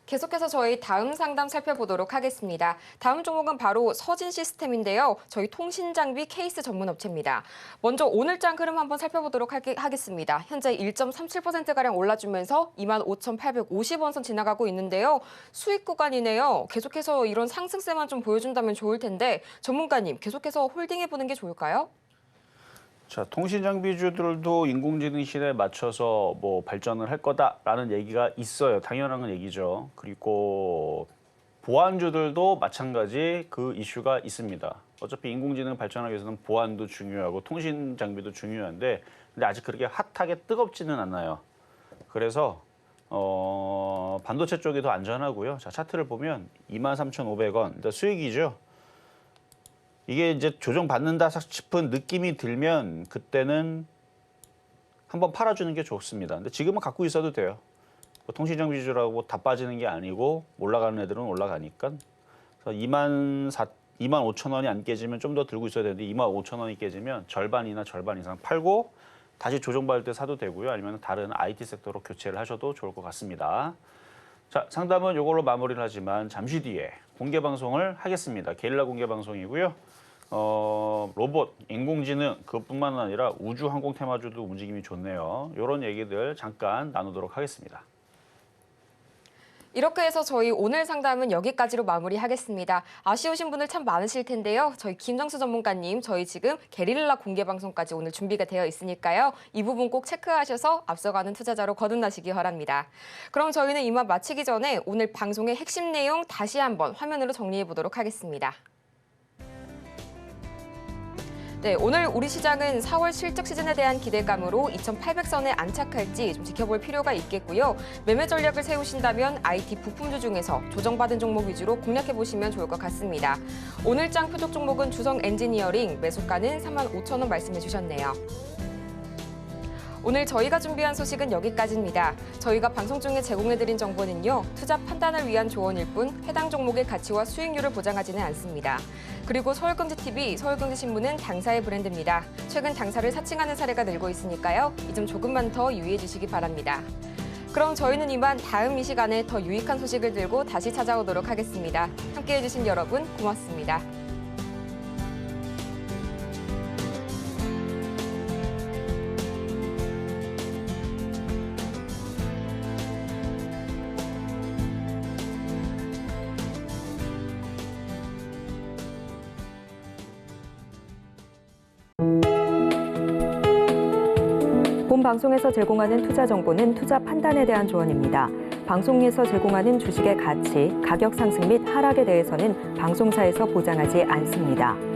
Speaker 2: 계속해서 저희 다음 상담 살펴보도록 하겠습니다. 다음 종목은 바로 서진 시스템인데요. 저희 통신장비 케이스 전문 업체입니다. 먼저 오늘장 흐름 한번 살펴보도록 하겠습니다. 현재 1.37%가량 올라주면서 25,850원 선 지나가고 있는데요. 수익 구간이네요. 계속해서 이런 상승세만 좀 보여준다면 좋을 텐데 전문가님 계속해서 홀딩해보는 게 좋을까요?
Speaker 3: 자, 통신장비주들도 인공지능 시대에 맞춰서 뭐 발전을 할 거다라는 얘기가 있어요. 당연한 얘기죠. 그리고 보안주들도 마찬가지 그 이슈가 있습니다. 어차피 인공지능 발전하기 위해서는 보안도 중요하고 통신장비도 중요한데 근데 아직 그렇게 핫하게 뜨겁지는 않아요. 그래서 반도체 쪽이 더 안전하고요. 자, 차트를 보면 23,500원, 일단 수익이죠. 이게 이제 조정받는다 싶은 느낌이 들면 그때는 한번 팔아주는 게 좋습니다. 근데 지금은 갖고 있어도 돼요. 뭐 통신장비주라고 다 빠지는 게 아니고 올라가는 애들은 올라가니까. 그래서 25,000원이 안 깨지면 좀 더 들고 있어야 되는데 25,000원이 깨지면 절반이나 절반 이상 팔고 다시 조정받을 때 사도 되고요. 아니면 다른 IT 섹터로 교체를 하셔도 좋을 것 같습니다. 자, 상담은 이걸로 마무리를 하지만 잠시 뒤에 공개 방송을 하겠습니다. 게릴라 공개 방송이고요. 로봇, 인공지능 그것뿐만 아니라 우주 항공 테마주도 움직임이 좋네요. 이런 얘기들 잠깐 나누도록 하겠습니다.
Speaker 2: 이렇게 해서 저희 오늘 상담은 여기까지로 마무리하겠습니다. 아쉬우신 분들 참 많으실 텐데요. 저희 김정수 전문가님, 저희 지금 게릴라 공개 방송까지 오늘 준비가 되어 있으니까요. 이 부분 꼭 체크하셔서 앞서가는 투자자로 거듭나시기 바랍니다. 그럼 저희는 이만 마치기 전에 오늘 방송의 핵심 내용 다시 한번 화면으로 정리해 보도록 하겠습니다. 네, 오늘 우리 시장은 4월 실적 시즌에 대한 기대감으로 2,800선에 안착할지 좀 지켜볼 필요가 있겠고요. 매매 전략을 세우신다면 IT 부품주 중에서 조정받은 종목 위주로 공략해보시면 좋을 것 같습니다. 오늘장 표적 종목은 주성 엔지니어링, 매수가는 35,000원 말씀해 주셨네요. 오늘 저희가 준비한 소식은 여기까지입니다. 저희가 방송 중에 제공해드린 정보는요, 투자 판단을 위한 조언일 뿐 해당 종목의 가치와 수익률을 보장하지는 않습니다. 그리고 서울경제TV, 서울경제신문은 당사의 브랜드입니다. 최근 당사를 사칭하는 사례가 늘고 있으니까요. 이 점 조금만 더 유의해 주시기 바랍니다. 그럼 저희는 이만 다음 이 시간에 더 유익한 소식을 들고 다시 찾아오도록 하겠습니다. 함께해 주신 여러분 고맙습니다.
Speaker 1: 본 방송에서 제공하는 투자 정보는 투자 판단에 대한 조언입니다. 방송에서 제공하는 주식의 가치, 가격 상승 및 하락에 대해서는 방송사에서 보장하지 않습니다.